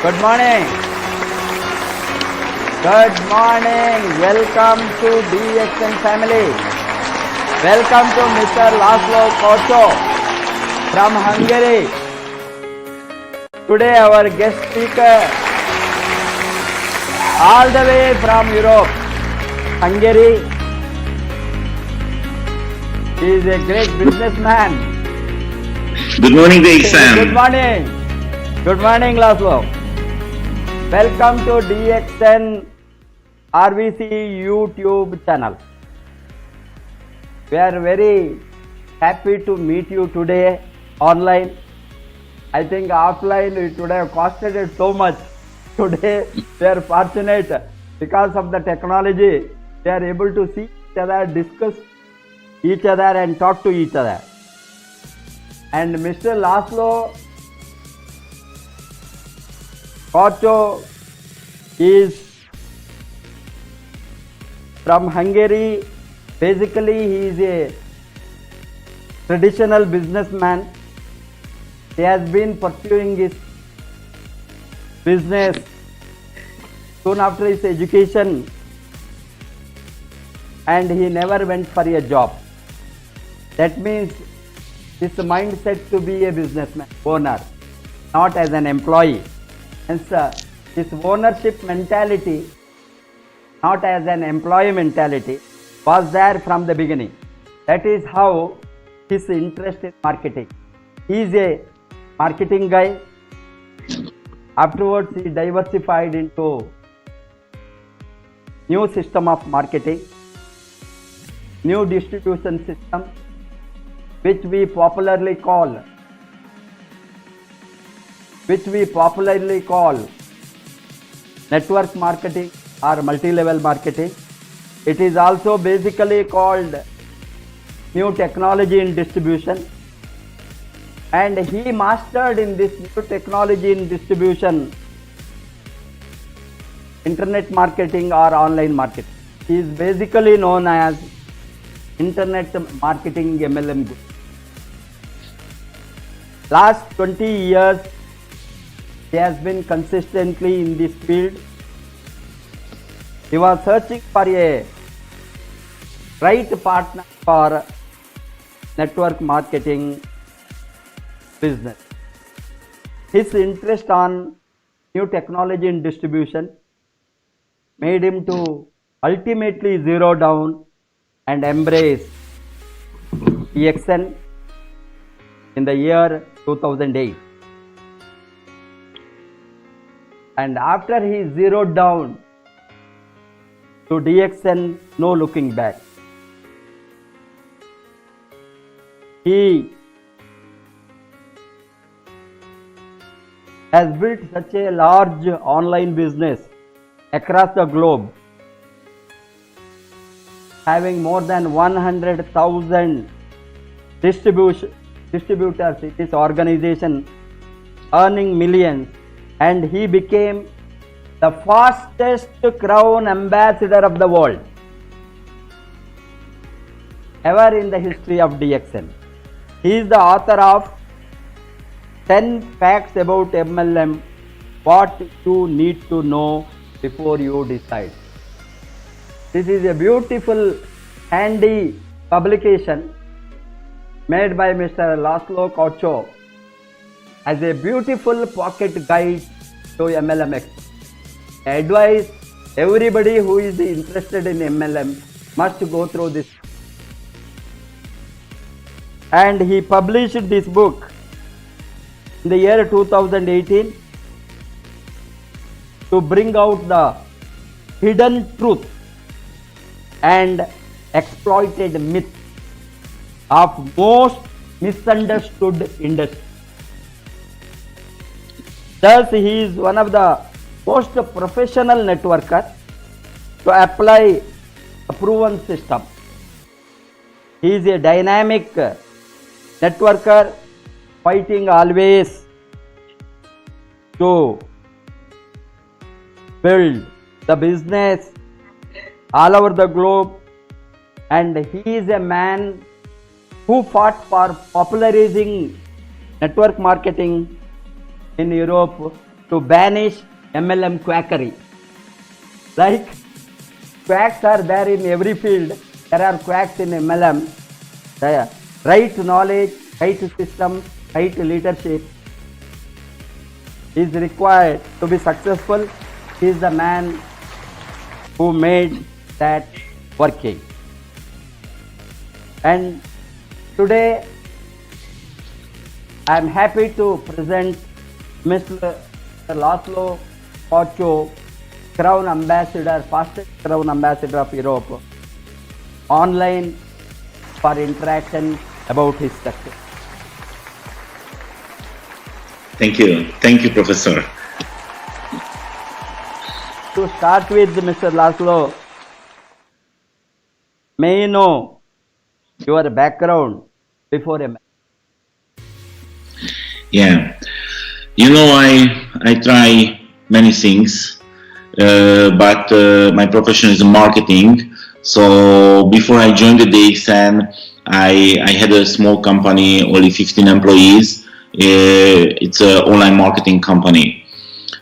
Good morning. Good morning. Welcome to DXN family. Welcome to Mr. Laszlo Kocho from Hungary. Today our guest speaker all the way from Europe, Hungary. He is a great businessman. Good morning, DXN. Good morning. Good morning, Laszlo. Welcome to DXN RVC YouTube channel. We are very happy to meet you today online. I think offline it would have costed it so much. Today we are fortunate because of the technology. We are able to see each other, discuss each other and talk to each other. And Mr. Laszlo Kocho is from Hungary. Basically, he is a traditional businessman. He has been pursuing his business soon after his education, and he never went for a job. That means his mindset to be a businessman, owner, not as an employee. Hence, his ownership mentality, not as an employee mentality, was there from the beginning. That is how his interest in marketing. He is a marketing guy. Afterwards, he diversified into new system of marketing, new distribution system, which we popularly call network marketing or multi-level marketing. It is also basically called new technology in distribution, and he mastered in this new technology in distribution internet marketing or online marketing. He is basically known as internet marketing MLM guru. Last 20 years he has been consistently in this field. He was searching for a right partner for network marketing business. His interest on new technology in distribution made him to ultimately zero down and embrace DXN in the year 2008. And after he zeroed down to DXN, no looking back. He has built such a large online business across the globe, having more than 100,000 distributors in this organization, earning millions, and he became the fastest crown ambassador of the world ever in the history of DXN. He is the author of 10 facts about MLM, what you need to know before you decide. This is a beautiful, handy publication made by Mr. Laszlo Kocho as a beautiful pocket guide to MLM. I advise everybody who is interested in MLM must go through this. And he published this book in the year 2018 to bring out the hidden truth and exploited myth of most misunderstood industry. Thus, he is one of the most professional networker to apply a proven system. He is a dynamic networker, fighting always to build the business all over the globe, and he is a man who fought for popularizing network marketing in Europe to banish MLM quackery. Like quacks are there in every field, there are quacks in MLM. The right knowledge, right system, right leadership is required to be successful. He is the man who made that working. And today I am happy to present Mr. Laszlo Pocho, Crown Ambassador, fastest Crown Ambassador of Europe, online for interaction about his success. Thank you, Professor. To start with, Mr. Laszlo, may you know your background before a Yeah, I try many things, but my profession is marketing. So before I joined the DXN, I had a small company, only 15 employees. It's an online marketing company.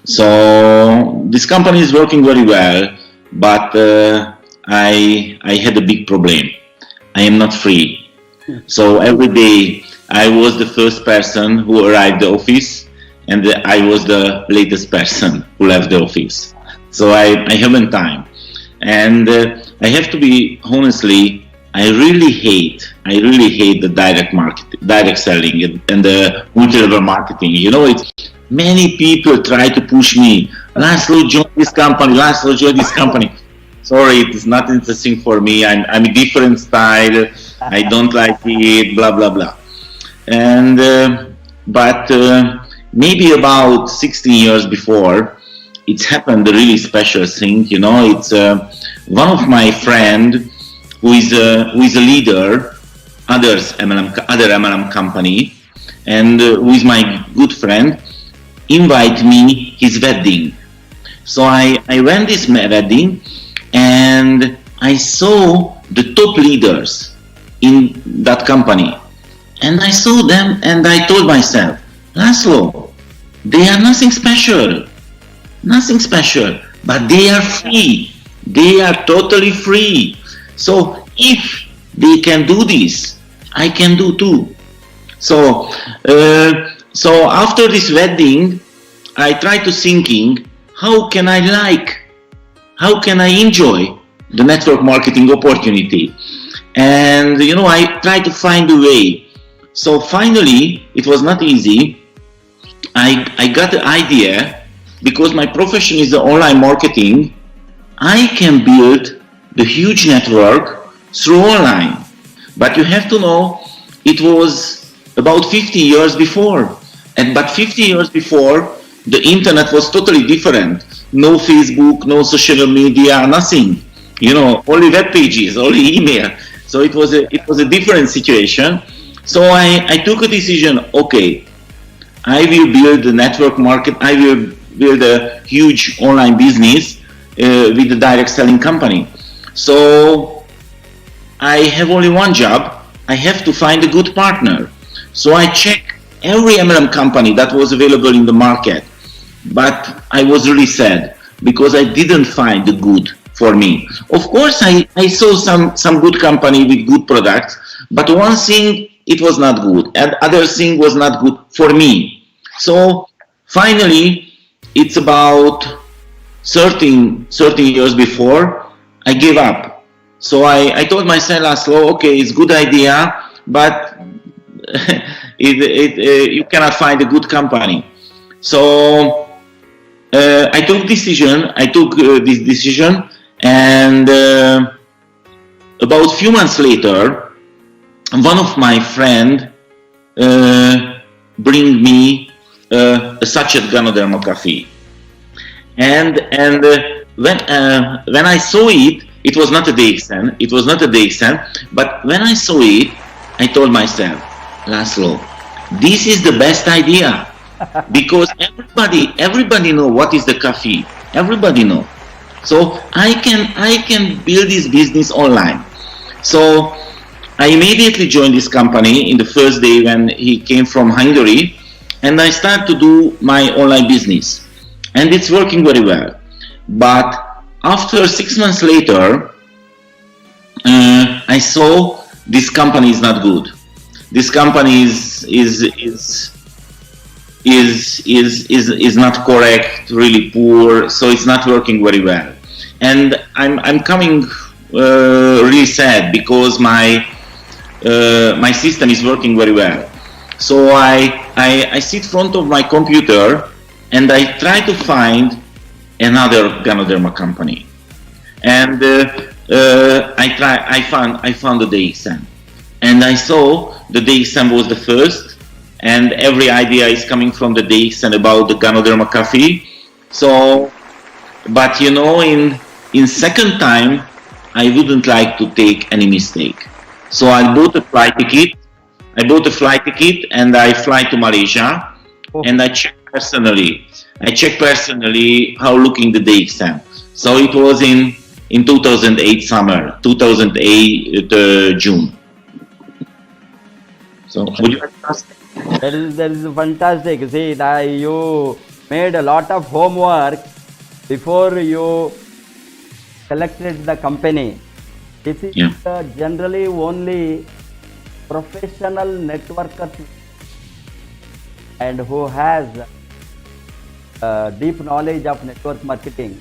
So this company is working very well, but I had a big problem. I am not free. So every day I was the first person who arrived the office, and I was the latest person who left the office. So I haven't time. And I have to be honestly, I really hate the direct selling and the multi-level marketing. It's many people try to push me. Laszlo, join this company. Laszlo, join this company. Sorry, it is not interesting for me. I'm a different style. I don't like it. Blah blah blah. And but maybe about 16 years before, it's happened a really special thing. It's one of my friend who is a leader, other MLM company, and who is my good friend, invite me his wedding. So I went this wedding, and I saw the top leaders in that company, and I saw them, and I told myself, Laszlo, they are nothing special, but they are free. They are totally free. So if they can do this, I can do too. So after this wedding, I tried to thinking, how can I enjoy the network marketing opportunity? And I tried to find a way. So finally, it was not easy. I got the idea, because my profession is the online marketing. I can build the huge network through online. But you have to know, it was about 50 years before. But 50 years before, the internet was totally different. No Facebook, no social media, nothing. Only web pages, only email. So it was a different situation. So I took a decision. Okay, I will build the network market. I will build a huge online business with the direct selling company. So I have only one job. I have to find a good partner. So I checked every MLM company that was available in the market. But I was really sad, because I didn't find the good for me. Of course, I saw some good company with good products, but one thing, it was not good, and other thing was not good for me. So finally, it's about 13 years before, I gave up. So I told myself, Laszlo, okay, it's a good idea, but you cannot find a good company. So I took this decision, and about a few months later, one of my friend bring me a sachet Ganoderma coffee, and when I saw it, it was not a DXN, but when I saw it, I told myself, Laszlo, this is the best idea. Because everybody know what is the coffee. Everybody know. So I can build this business online. So I immediately joined this company in the first day when he came from Hungary, and I started to do my online business. and it's working very well. But after 6 months later, I saw this company is not good. This company is not correct, really poor, so it's not working very well. And I'm coming really sad because my system is working very well. So I sit in front of my computer and I try to find another Ganoderma company. And I found the DXM, and I saw the DXM was the first, and every idea is coming from the DXM about the Ganoderma coffee. So, but you know, in second time, I wouldn't like to take any mistake. So I bought a flight ticket. And I fly to Malaysia, and I check personally. How looking the DXM. So it was in 2008 summer, 2008 June. So would you like to ask? That is fantastic. See, you made a lot of homework before you selected the company. This is generally only professional networkers and who has deep knowledge of network marketing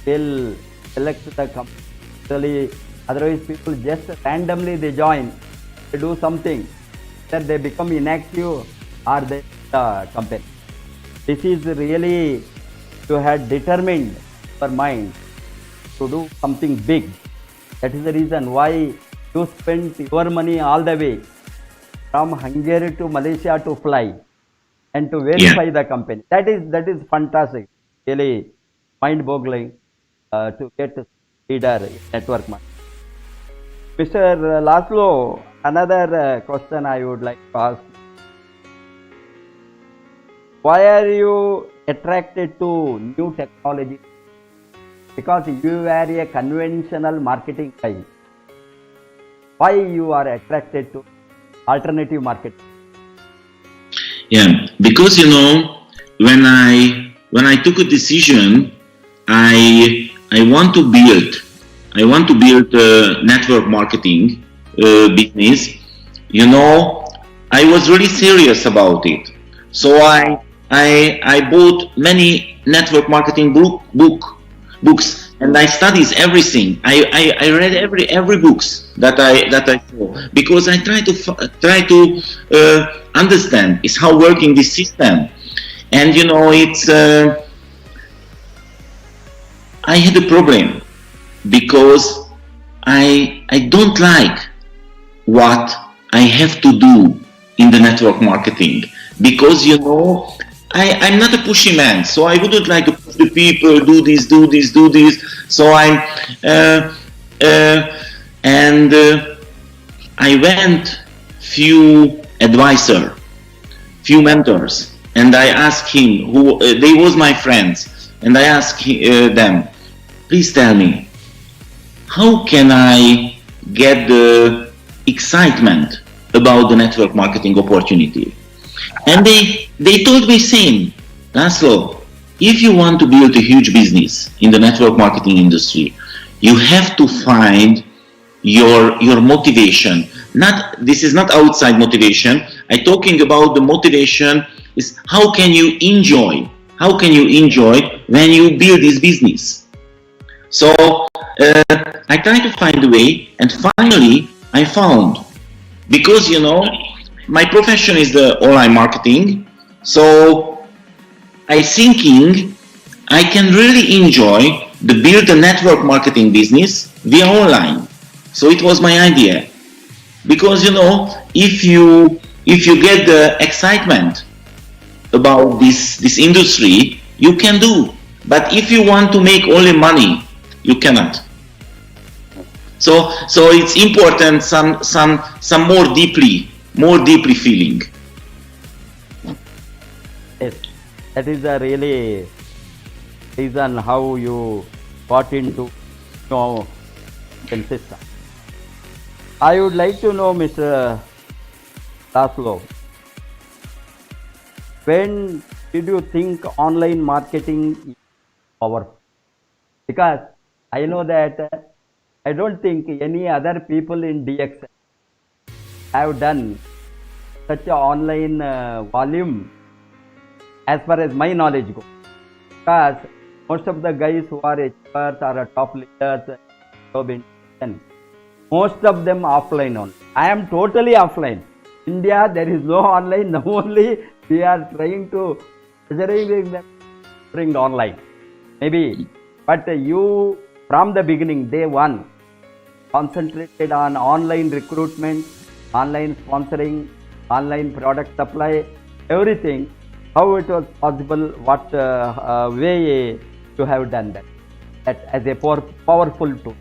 will select the company. Otherwise, people just randomly they join, they do something, that they become inactive or they company. This is really to have determined your mind to do something big. That is the reason why you spend your money all the way from Hungary to Malaysia to fly and to verify the company. That is fantastic. Really mind-boggling to get a leader in network marketing. Mr. Laszlo, another question I would like to ask. Why are you attracted to new technology? Because you are a conventional marketing guy. Why you are attracted to alternative marketing? Yeah, because you know, when I took a decision, I want to build a network marketing business. You know, I was really serious about it. So I bought many network marketing books, and I studied everything. I read every books that I saw, because I try to understand is how working this system. And you know, it's I had a problem because I don't like what I have to do in the network marketing, because you know, I'm not a pushy man, so I wouldn't like to push the people, do this. So I went few advisor, few mentors, and I asked him who they was my friends, and I asked them, please tell me, how can I get the excitement about the network marketing opportunity? And they told me same, Laszlo, if you want to build a huge business in the network marketing industry, you have to find your motivation. This is not outside motivation. I'm talking about the motivation is how can you enjoy when you build this business. So I tried to find a way, and finally I found, because you know, my profession is the online marketing, so I thinking I can really enjoy the build a network marketing business via online. So it was my idea, because you know, if you get the excitement about this industry, you can do. But if you want to make only money, you cannot. So it's important some more deeply feeling. Yes, that is a really reason how you got into system. I would like to know, Mr. Laszlo, when did you think online marketing is powerful? Because I know that I don't think any other people in DX have done such a online volume as far as my knowledge goes. Because most of the guys who are experts or top leaders, most of them offline only. I am totally offline. India, there is no online. Now only we are trying to pressuring them bring online. Maybe, but you from the beginning, day one, concentrated on online recruitment, online sponsoring, online product supply, everything. How it was possible? What way to have done that as a powerful tool?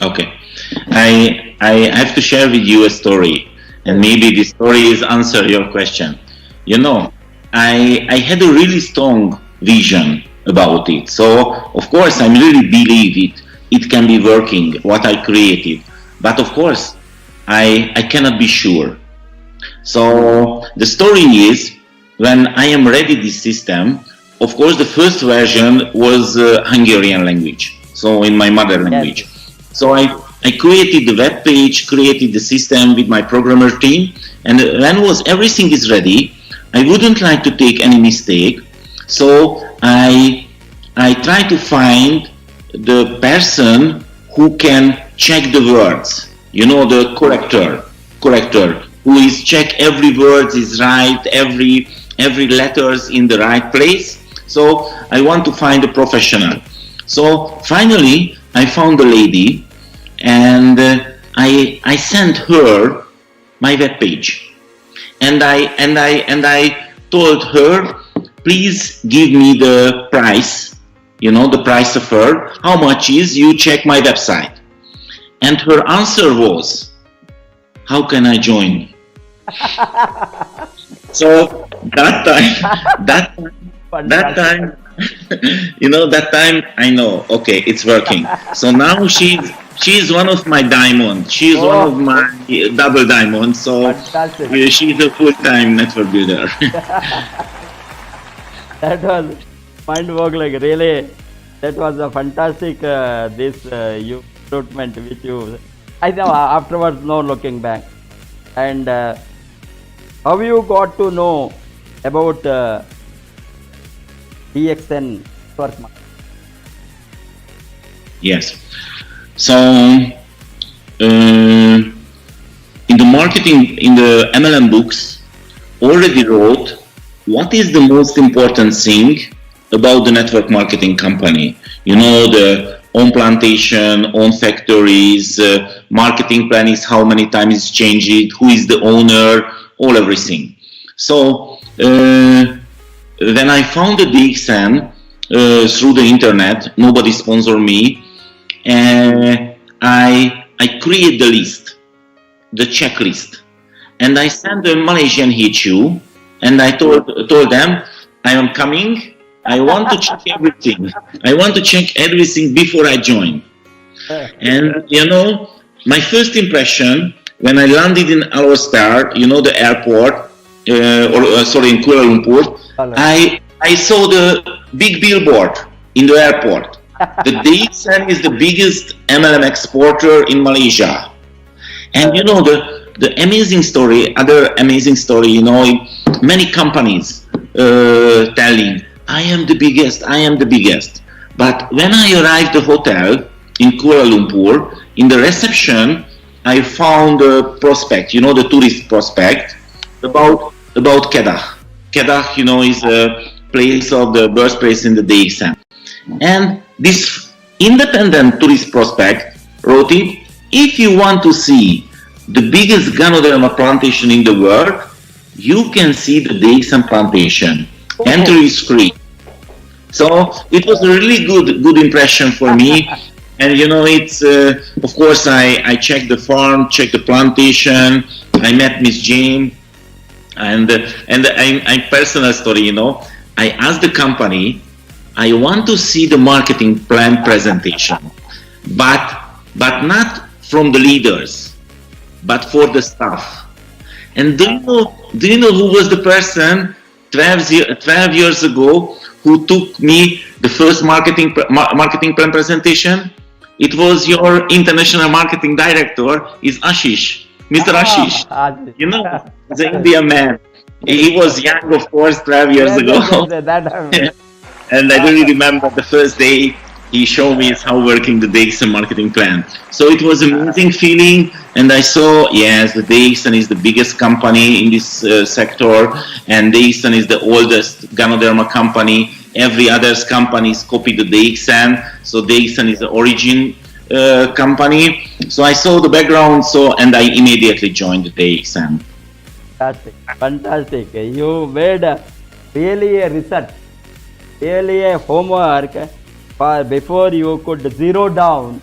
Okay, I have to share with you a story, and maybe the story is answer your question. You know, I had a really strong vision about it. So of course I really believe it can be working what I created. But of course I cannot be sure. So the story is when I am ready this system, of course the first version was Hungarian language. So in my mother language. Yes. So I created the web page, created the system with my programmer team, and when was everything is ready, I wouldn't like to take any mistake. So I try to find the person who can check the words, you know, the corrector, who is check every word is right, every letters in the right place. So I want to find a professional. So finally I found a lady, and I sent her my web page, and I told her, please give me the price, you know, the price of her, how much is, you check my website. And her answer was, how can I join? So that time, you know, that time I know, okay, it's working. So now she's one of my diamonds. She's one of my double diamonds. So Fantastic. she's a full-time network builder. That was mind-boggling. Really, that was a fantastic you recruitment which you. I know afterwards, no looking back. And how you got to know about DXN network marketing? Yes. So in the marketing, in the MLM books, already wrote what is the most important thing about the network marketing company. You know, the own plantation, own factories, marketing plan is how many times it's changed, who is the owner, all everything. So when I found the DXN through the internet, nobody sponsored me, and I create the list, the checklist, and I sent the Malaysian HU, and I told them I am coming. I want to check everything. I want to check everything before I join. And you know, my first impression when I landed in Al Star, you know, the airport, in Kuala Lumpur, I saw the big billboard in the airport. The DXN is the biggest MLM exporter in Malaysia. And you know, the amazing story, other amazing story, you know, many companies telling, I am the biggest. But when I arrived at the hotel in Kuala Lumpur, in the reception, I found a prospect, you know, the tourist prospect, about Kedah. Kedah, you know, is a place of the birthplace in the DXN. And this independent tourist prospect wrote it, if you want to see the biggest Ganoderma plantation in the world, you can see the DXN plantation. Entry is free. So it was a really good impression for me. And you know, it's of course I checked the farm, checked the plantation. I met Miss Jane, and I personal story. You know, I asked the company, I want to see the marketing plan presentation, but not from the leaders, but for the staff. And do you know who was the person 12 years ago, who took me the first marketing plan presentation. It was your international marketing director, is Ashish, Mr. Ashish. You know, the Indian man. He was young, of course, 12 years Yes, ago. yes, that And I really remember the first day he showed me how working the DXN marketing plan. So it was an amazing feeling, and I saw, yes, the DXN is the biggest company in this sector, and DXN is the oldest Ganoderma company. Every other company is copied the DXN, so DXN is the origin company. So I saw the background, and I immediately joined the DXN. fantastic, fantastic. You made really a research, really a homework for before you could zero down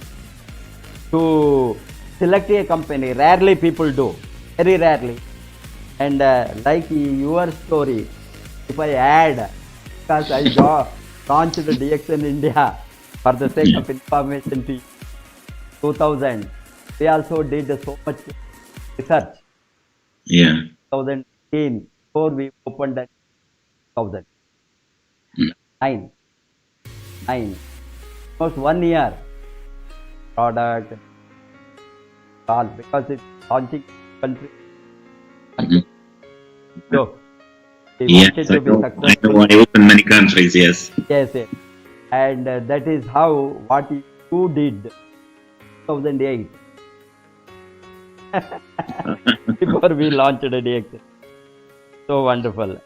to select a company. Rarely people do, very rarely. And like your story, if I add, because I launched the DXN India for the sake of information to 2000, we also did so much research. Yeah. 2018 before we opened at 2009, almost 1 year product all because it's launching country. So we Yes, wanted to be I successful. know. I opened many countries. Yes. Yes, yes. And that is how what you did 2008 before we launched a DXN. So wonderful.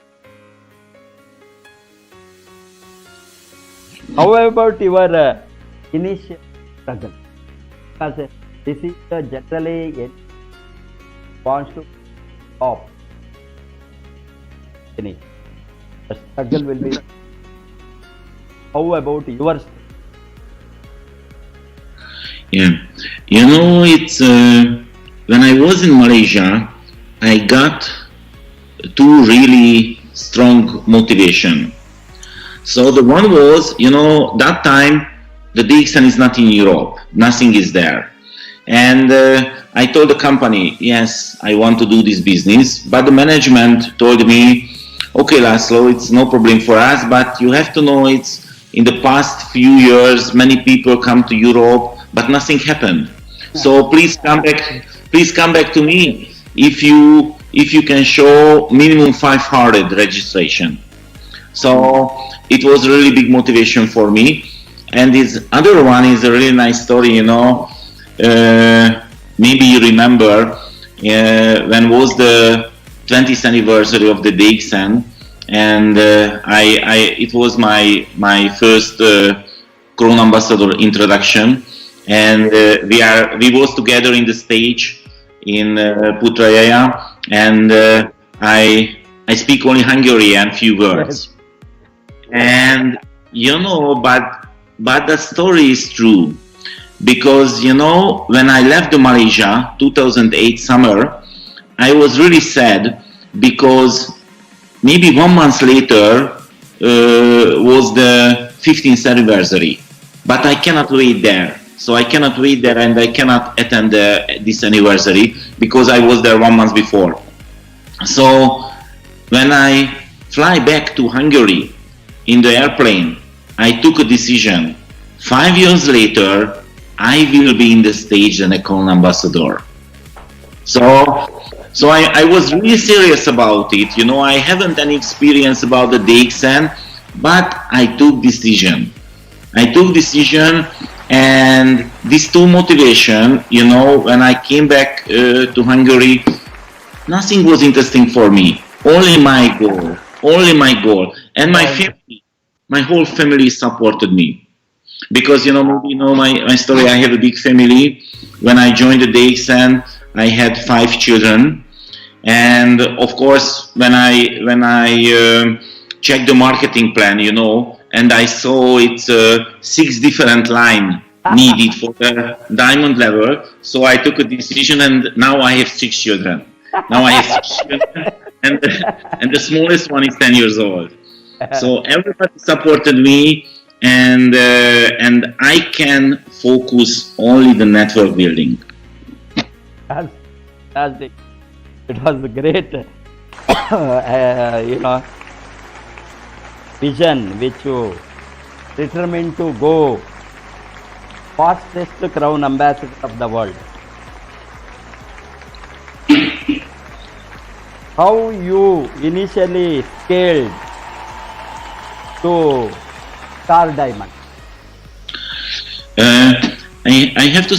How about your initial struggle? Because this is generally it wants to stop. The struggle will be. How about yours? Yeah. You know, it's when I was in Malaysia, I got two really strong motivation. So the one was, you know, that time the DXN is not in Europe, nothing is there. And I told the company, yes, I want to do this business, but the management told me, okay, Laszlo, it's no problem for us, but you have to know it's in the past few years, many people come to Europe, but nothing happened. So please come back to me if you can show minimum 500 registration. So it was really big motivation for me. And this other one is a really nice story, you know. Maybe you remember when was the 20th anniversary of the DXN, and it was my first Corona Ambassador introduction, and we was together in the stage in Putrajaya, and I speak only Hungarian, few words, and you know, but the story is true, because you know, when I left the Malaysia 2008 summer, I was really sad because maybe 1 month later was the 15th anniversary, but I cannot wait there. So I cannot wait there, and I cannot attend this anniversary because I was there 1 month before. So when I fly back to Hungary in the airplane, I took a decision. 5 years later, I will be in the stage and a Corona Ambassador. So I was really serious about it. You know, I haven't any experience about the DXN, but I took decision. And these two motivation, you know, when I came back to Hungary, nothing was interesting for me. Only my goal. And my family, my whole family supported me. Because, you know, maybe you know my story, I have a big family. When I joined the DXN, I had 5 children. And of course, when I checked the marketing plan, you know, and I saw it's 6 different line needed for the diamond level. So I took a decision, and now I have 6 children. And the smallest one is 10 years old. So everybody supported me, and I can focus only the network building. Fantastic. It was great, you know, vision which you determined to go fastest crown ambassador of the world. How you initially scaled to Star Diamond? I have to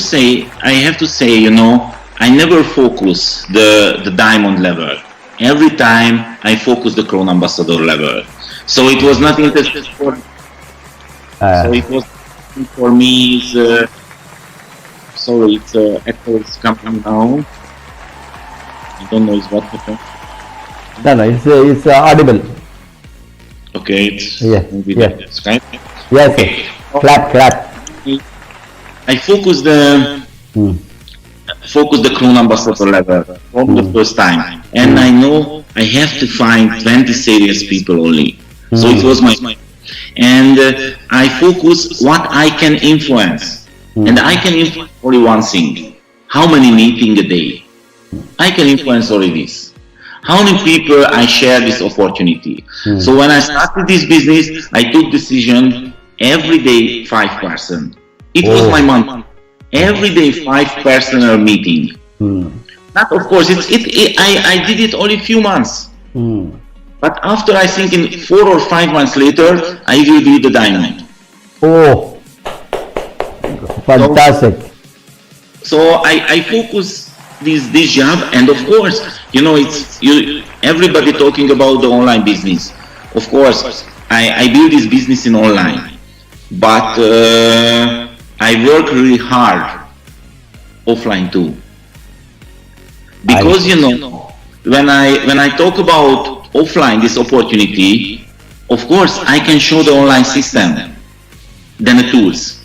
say, you know, I never focus the diamond level. Every time I focus the crown ambassador level. So it was not interesting for. So it was for me. Sorry, it's echo is coming now. I don't know what happened. No, it's audible. Okay, it's Yes, maybe yes. the Skype. Yes, Okay. clap. I focus the crown ambassador level from the first time, and I know I have to find 20 serious people only. So it was my, and I focus what I can influence, and I can influence only one thing: how many meetings a day. I can influence only this. How many people I share this opportunity. So when I started this business, I took decision every day 5%. It was my mantra. Every day 5 personal meeting. Not of course. I did it only few months. But after I think in 4 or 5 months later, I will be the diamond. Oh, fantastic. So I focus this job, and of course, you know, everybody talking about the online business. Of course, I build this business in online, but I work really hard offline too. Because you know, when I talk about offline this opportunity, of course I can show the online system, then the tools.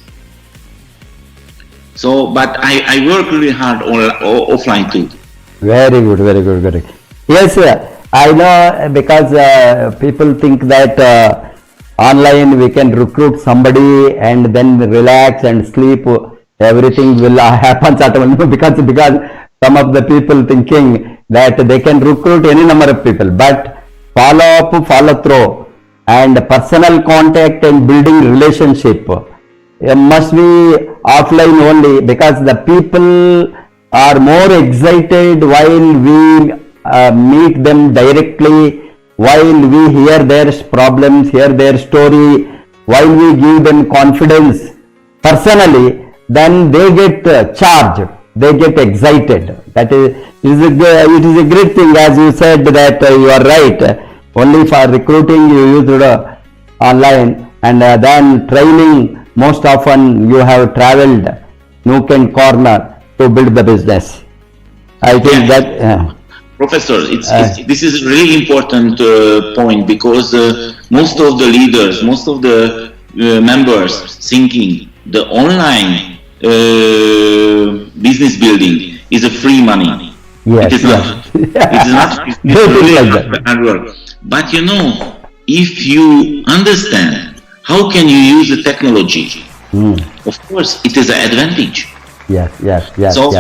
So, but I work really hard offline too. Very good. Yes, I know, because people think that online we can recruit somebody and then relax and sleep. Everything will happen automatically because some of the people thinking that they can recruit any number of people, but follow up, follow through, and personal contact and building relationship must be offline only, because the people are more excited while we meet them directly, while we hear their problems, hear their story, while we give them confidence personally, then they get charged, they get excited. That it is a great thing, as you said that you are right. Only for recruiting you used online, and then training. Most often you have traveled nook and corner to build the business. I think that. Professor, this is a really important point, because most of the leaders, most of the members thinking the online business building is a free money. Yes, it is not. It is not. It's really hard work. But you know, if you understand how can you use the technology, of course it is an advantage. Yes. So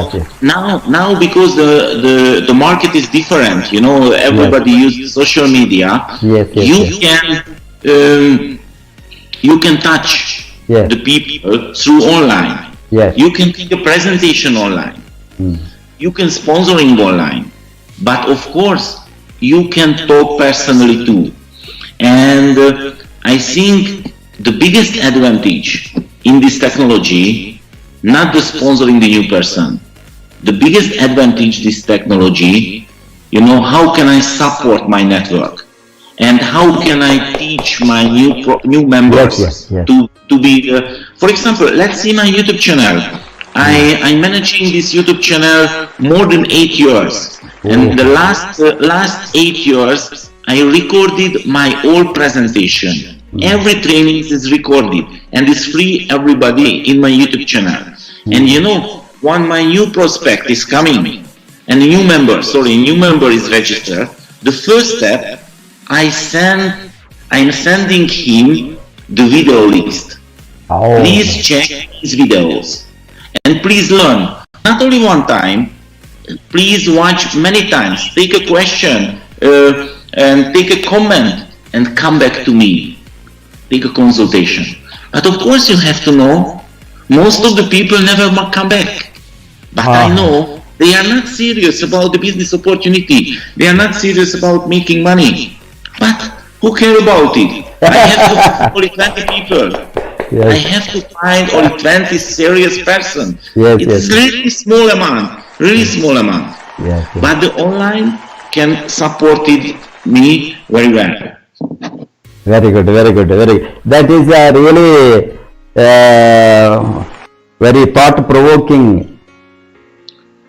now because the market is different, you know, everybody uses social media. You can touch the people through online. You can take a presentation online. You can sponsoring online, but of course you can talk personally too. And I think the biggest advantage in this technology, not the sponsoring the new person. The biggest advantage this technology, you know, how can I support my network, and how can I teach my new members to be. For example, let's see my YouTube channel. I'm managing this YouTube channel more than 8 years, and the last 8 years I recorded my whole presentation. Every training is recorded and is free everybody in my YouTube channel. And you know, when my new prospect is coming and a new member is registered, the first step I'm sending him the video list. Please check his videos and please learn. Not only one time, please watch many times. Take a question and take a comment and come back to me. take a consultation. But of course you have to know, most of the people never come back. But I know they are not serious about the business opportunity. They are not serious about making money. But who cares about it? I have to find only 20 people. Yes. I have to find only 20 serious person. Yes, It's yes. really small amount, really small amount. Yes, yes. But the online can support it me very well. Very good, very good, very good. That is a really very thought-provoking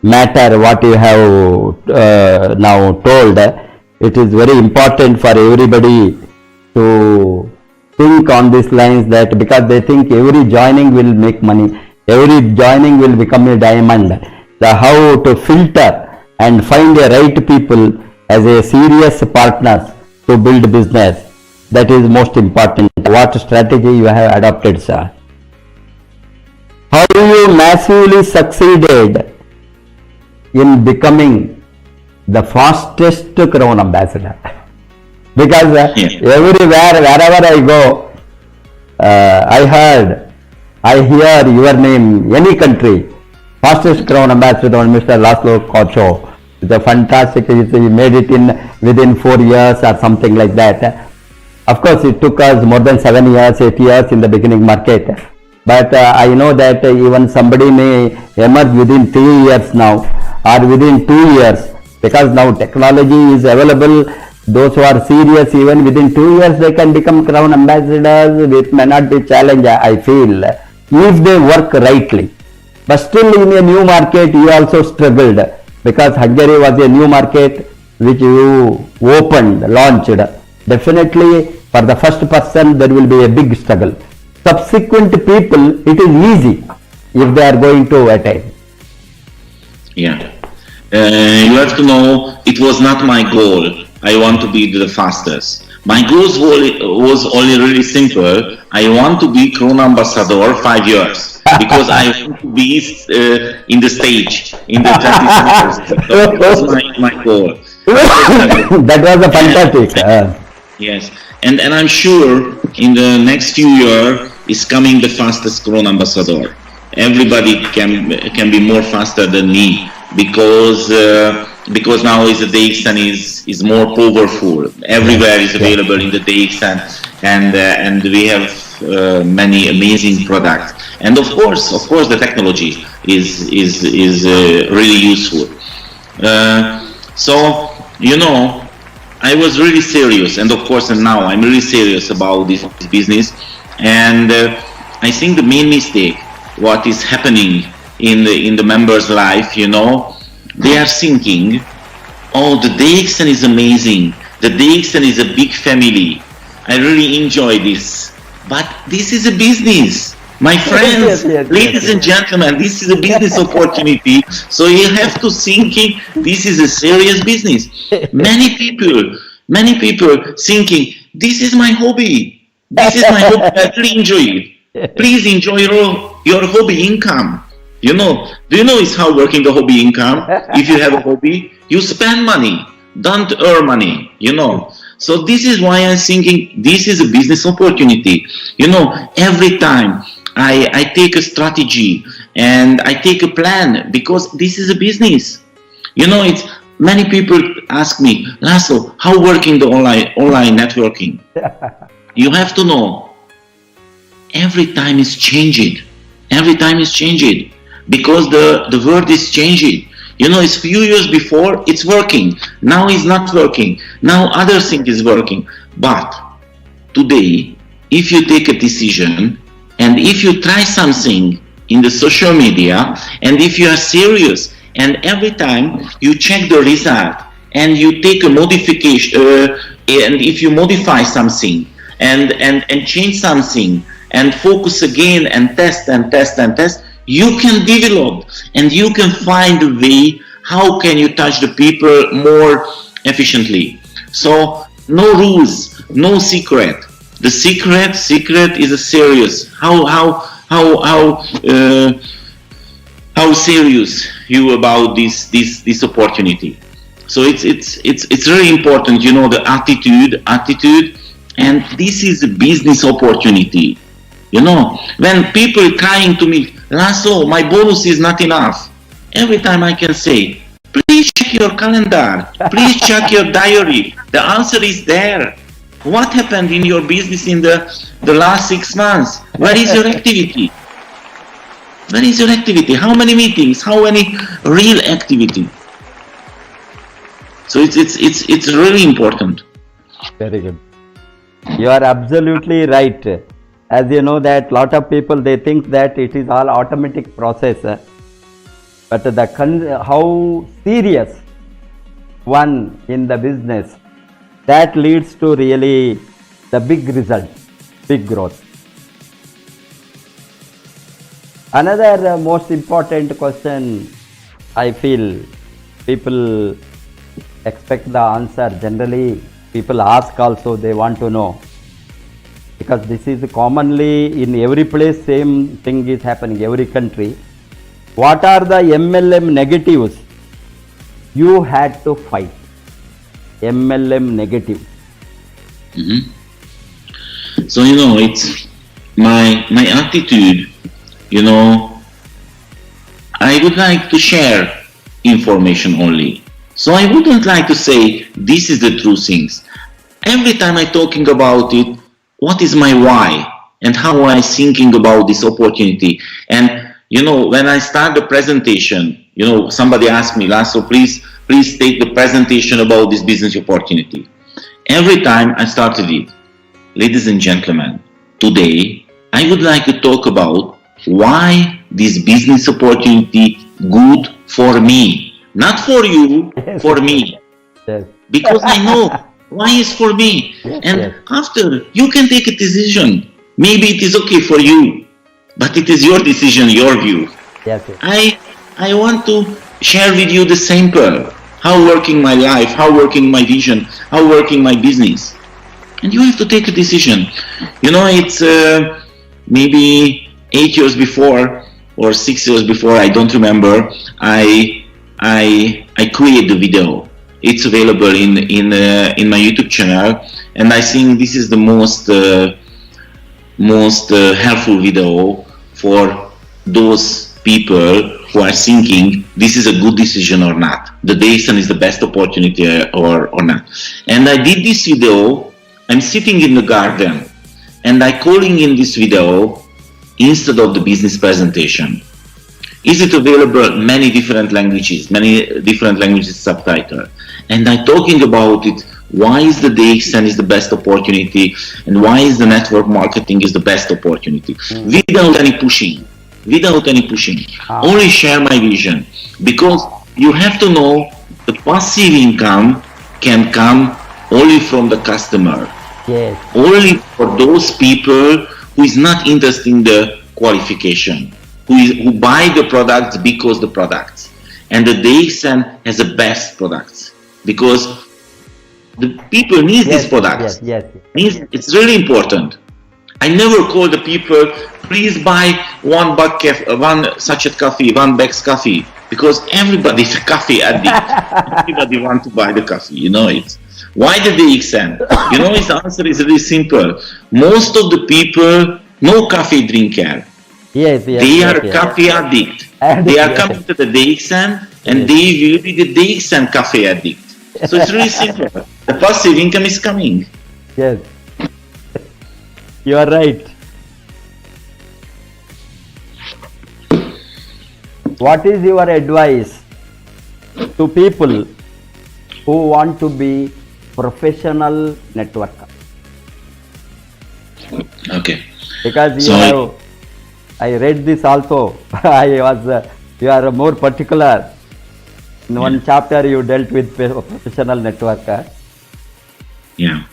matter what you have now told. It is very important for everybody to think on these lines, that because they think every joining will make money, every joining will become a diamond. The how to filter and find the right people as a serious partners to build business, that is most important. What strategy you have adopted, sir? How you massively succeeded in becoming the fastest Crown ambassador? Because everywhere, wherever I go, I hear your name, any country, fastest Crown ambassador, Mr. Laszlo Kocho. It's a fantastic, he made it in within 4 years or something like that. Of course, it took us more than 7 years, 8 years in the beginning market. But I know that even somebody may emerge within 3 years now, or within 2 years, because now technology is available. Those who are serious, even within 2 years, they can become Crown ambassadors. It may not be challenge, I feel, if they work rightly. But still, in a new market, you also struggled, because Hungary was a new market which you opened, launched. Definitely, for the first person, there will be a big struggle. Subsequent people, it is easy if they are going to attain. Yeah. You have to know, it was not my goal. I want to be the fastest. My goal was only really simple. I want to be Crown ambassador 5 years, because I want to be in the stage, in the 20 That was my goal. That was a fantastic. Yes, and I'm sure in the next few years is coming the fastest Crown ambassador. Everybody can be more faster than me, because now is the DXN is more powerful. Everywhere is available in the DXN, and we have many amazing products. And of course the technology is really useful. So I was really serious, and of course, and now I'm really serious about this business. And I think the main mistake, what is happening in the members' life, they are thinking, oh, the DXN is amazing. The DXN is a big family. I really enjoy this. But this is a business. My friends, ladies and gentlemen, this is a business opportunity. So you have to think this is a serious business. Many people thinking, this is my hobby. This is my hobby. I really enjoy it. Please enjoy your hobby income. Do you know it's how working a hobby income? If you have a hobby, you spend money, don't earn money, So this is why I'm thinking this is a business opportunity. Every time I take a strategy and I take a plan, because this is a business. It's many people ask me, Laszlo, how working the online networking? You have to know, every time is changing. Every time is changing, because the world is changing. It's few years before it's working. Now it's not working. Now other thing is working. But today, if you take a decision, and if you try something in the social media, and if you are serious, and every time you check the result, and you take a modification, and if you modify something, and change something, and focus again, and test, you can develop, and you can find a way how can you touch the people more efficiently. So no rules, no secret. The secret is a serious. How serious you about this opportunity. So it's really important. The attitude And this is a business opportunity. You know, when people crying to me, Laszlo, my bonus is not enough. Every time I can say, please check your calendar. Please check your diary. The answer is there. What happened in your business in the last 6 months? Where is your activity? Where is your activity? How many meetings? How many real activity? So it's really important. Very good. You are absolutely right. As you know that lot of people, they think that it is all automatic process, but how serious one in the business, that leads to really the big result, big growth. Another most important question, I feel people expect the answer. Generally people ask also, they want to know, because this is commonly in every place, same thing is happening, every country. What are the MLM negatives you had to fight? MLM negative. So you know, it's my attitude. You know, I would like to share information only. So I wouldn't like to say this is the true things. Every time I'm talking about it, what is my why and how I thinking about this opportunity. And you know, when I start the presentation, you know, somebody asked me, Laszlo, please take the presentation about this business opportunity. Every time I started it, ladies and gentlemen, today I would like to talk about why this business opportunity good for me, not for you, for me. Yes. Because I know why is for me. And after, you can take a decision. Maybe it is okay for you, but it is your decision, your view. Yes, yes. I want to share with you the sample, how working my life, how working my vision, how working my business. And you have to take a decision. You know, it's maybe 8 years before or 6 years before, I don't remember, I created the video. It's available in my YouTube channel, and I think this is the most helpful video for those people who are thinking this is a good decision or not, the DXN is the best opportunity or not. And I did this video. I'm sitting in the garden and I calling in this video instead of the business presentation. Is it available many different languages subtitle? And I talking about it, why is the DXN is the best opportunity and why is the network marketing is the best opportunity, without any pushing. Only share my vision, because you have to know the passive income can come only from the customer. Yes. Only for those people who is not interested in the qualification, who buy the products because the products. And the DXN has the best products because the people need these products. Yes. It's really important. I never call the people, please buy one sachet coffee, one bag's coffee, because everybody's a coffee addict. Everybody wants to buy the coffee, you know it. Why the DXN? You know, the answer is really simple. Most of the people, no coffee drinker. Yes. They are coffee addict. They are coming to the DXN and they will be the DXN coffee addict. So it's really simple. The passive income is coming. Yes. You are right. What is your advice to people who want to be professional networker? Okay. Because I read this also. You are more particular. In one chapter you dealt with professional networker. Yeah.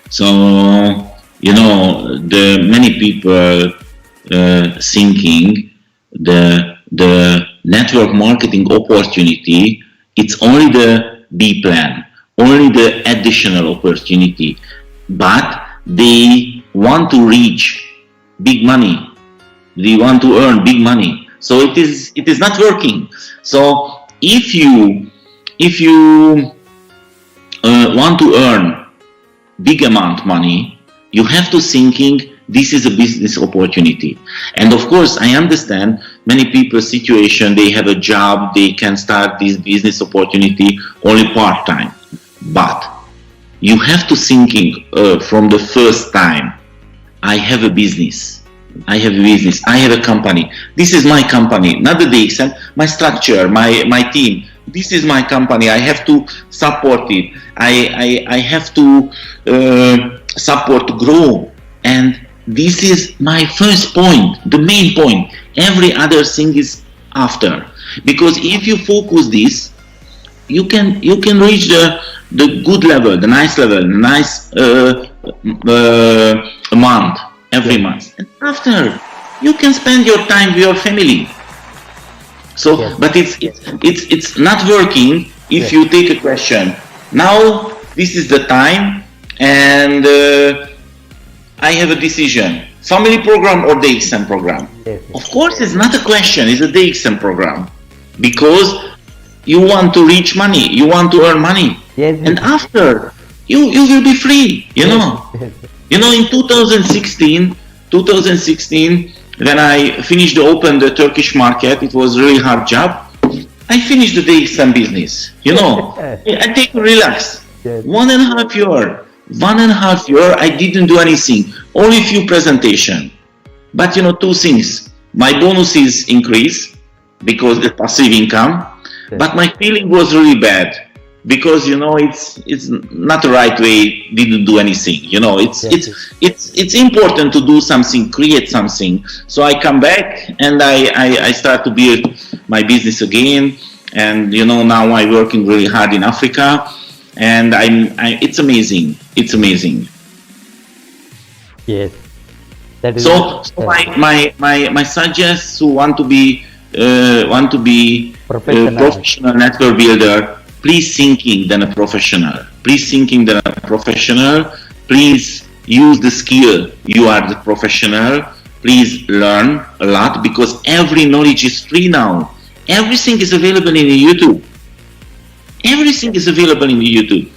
So, you know, the many people thinking the network marketing opportunity, it's only the B plan, only the additional opportunity, but they want to reach big money. They want to earn big money. So it is not working. So if you want to earn big amount money, You have to thinking this is a business opportunity. And of course, I understand many people's situation, they have a job, they can start this business opportunity only part-time. But you have to thinking from the first time, I have a business. I have a business. I have a company. This is my company, not the DXN, my structure, my team. This is my company. I have to support it. I have to support to grow. And this is my first point, the main point. Every other thing is after. Because if you focus this, you can reach the good level, the nice level, the nice month, every month. And after, you can spend your time with your family. So, Yes. but it's not working if Yes. you take a question. Now, this is the time, and I have a decision. Family program or DXM program? Yes. Of course, it's not a question, it's a DXM program. Because you want to reach money, you want to earn money. Yes. And after, you will be free, you know. Yes. You know, in 2016, when I finished to open the Turkish market, it was a really hard job. I finished the DXM business, you know. I take relax. Yes. 1.5 year, I didn't do anything, only few presentation. But you know, two things. My bonuses increase because the passive income, Yes. but my feeling was really bad because you know it's not the right way. Didn't do anything. You know, Yes. it's important to do something, create something. So I come back and I start to build my business again. And you know, now I'm working really hard in Africa, and it's amazing. It's amazing. Yes. That is So my suggest who want to be professional network builder, please thinking than a professional. Please thinking than a professional. Please use the skill. You are the professional. Please learn a lot because every knowledge is free now. Everything is available in YouTube. Everything is available in YouTube.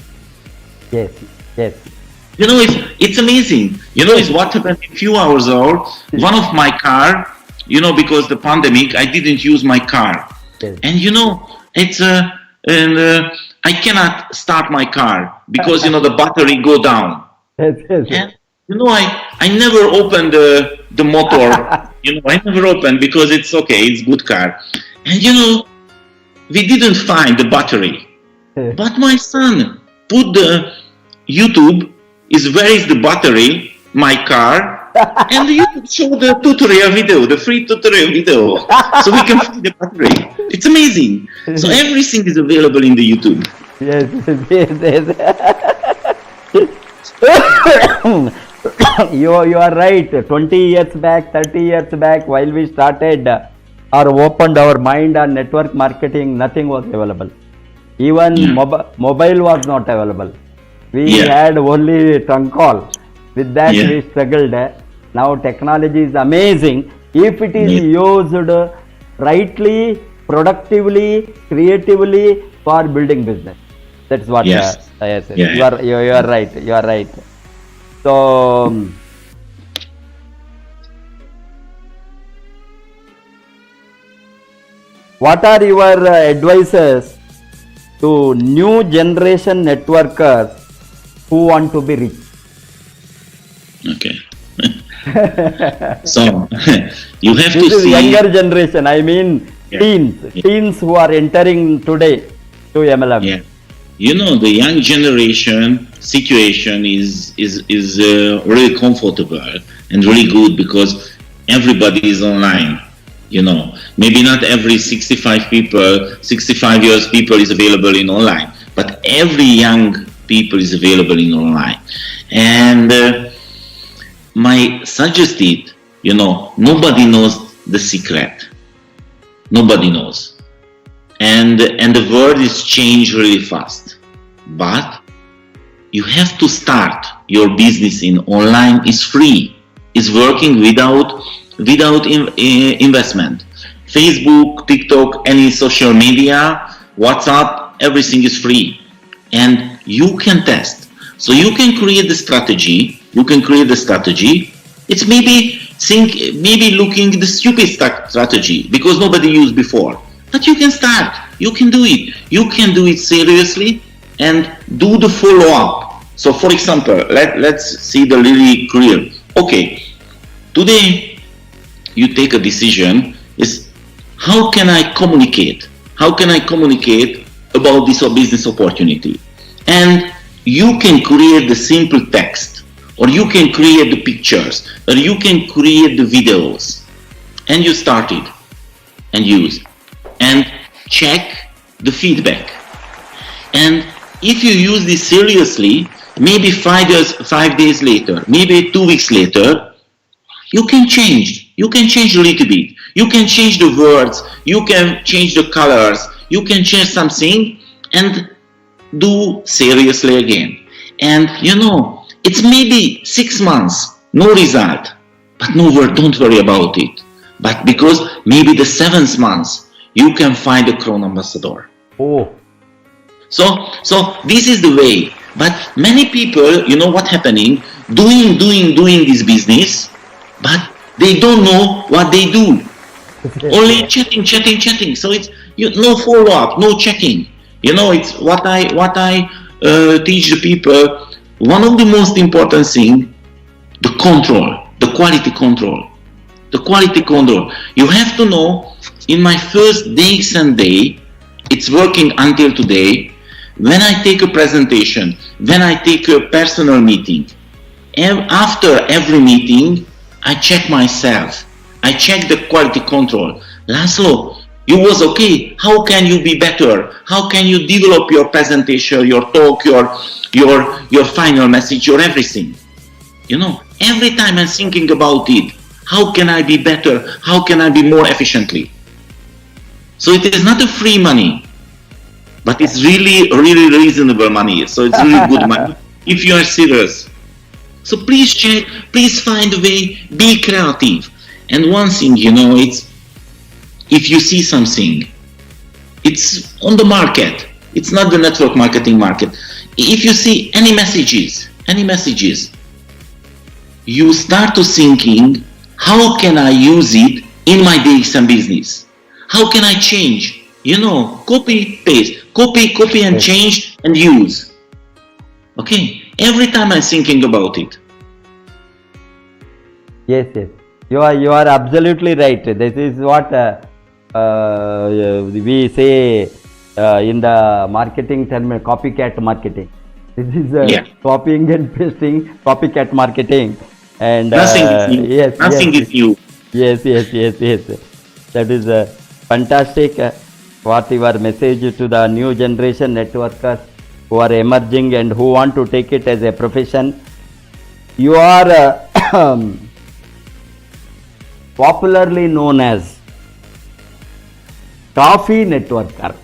Yes. Yes. You know, it's amazing. You know, it's what happened a few hours ago. One of my car, you know, because the pandemic, I didn't use my car. Yes. And you know, I cannot start my car because, you know, the battery go down. Yes. Yes. And, you know, I never opened the motor. You know, I never opened because it's okay, it's good car. And, you know, we didn't find the battery. But my son put the YouTube is where is the battery, my car, and you show the tutorial video, the free tutorial video, so we can find the battery. It's amazing. So everything is available in the YouTube. Yes. You are right. 20 years back, 30 years back, while we started or opened our mind on network marketing, nothing was available. Even mobile was not available. We had only trunk call. With that we struggled. Now technology is amazing if it is used rightly, productively, creatively for building business. That's what. Yes. Yes. You are right. You are right. So. What are your advices to new generation networkers who want to be rich? Okay. So you have This to is see younger generation. I mean, teens who are entering today to MLM. Yeah, you know, the young generation situation is really comfortable and really good because everybody is online. You know, maybe not every 65 years people is available in online, but every young people is available in online. And my suggested, you know, nobody knows the secret. Nobody knows. And the world is changed really fast. But you have to start your business in online. Is free. Is working without investment. Facebook, TikTok, any social media, WhatsApp, everything is free. And you can test. So you can create the strategy You can create the strategy. It's maybe looking the stupid strategy because nobody used before. But you can start. You can do it. You can do it seriously and do the follow-up. So, for example, let's see the really clear. Okay, today you take a decision. Is how can I communicate? How can I communicate about this business opportunity? And you can create the simple text, or you can create the pictures, or you can create the videos, and you start it and use and check the feedback. And if you use this seriously, maybe 5 days later, maybe 2 weeks later, you can change. You can change a little bit. You can change the words. You can change the colors. You can change something and do seriously again. And it's maybe 6 months, no result, but don't worry about it. But because maybe the 7th month, you can find a Crown Ambassador. Oh. So this is the way. But many people, what happening, doing this business, but they don't know what they do. Only chatting. So it's no follow-up, no checking. It's what I teach the people. One of the most important thing, the control, the quality control. The quality control. You have to know, in my first days and day, it's working until today, when I take a presentation, when I take a personal meeting, after every meeting, I check myself. I check the quality control. Laszlo, you was okay. How can you be better? How can you develop your presentation, your talk, your final message, your everything? Every time I'm thinking about it, how can I be better? How can I be more efficiently? So it is not a free money, but it's really, really reasonable money. So it's really good money if you are serious. So please check, please find a way, be creative. And one thing, it's if you see something, it's on the market. It's not the network marketing market. If you see any messages, you start to thinking, how can I use it in my DXM business? How can I change? Copy, paste, copy and change and use. Okay, every time I'm thinking about it. Yes. You are absolutely right. This is what we say in the marketing term, copycat marketing. This is copying and pasting, copycat marketing. And nothing is new. Yes. That is fantastic. What your message to the new generation networkers who are emerging and who want to take it as a profession. You are popularly known as coffee networker.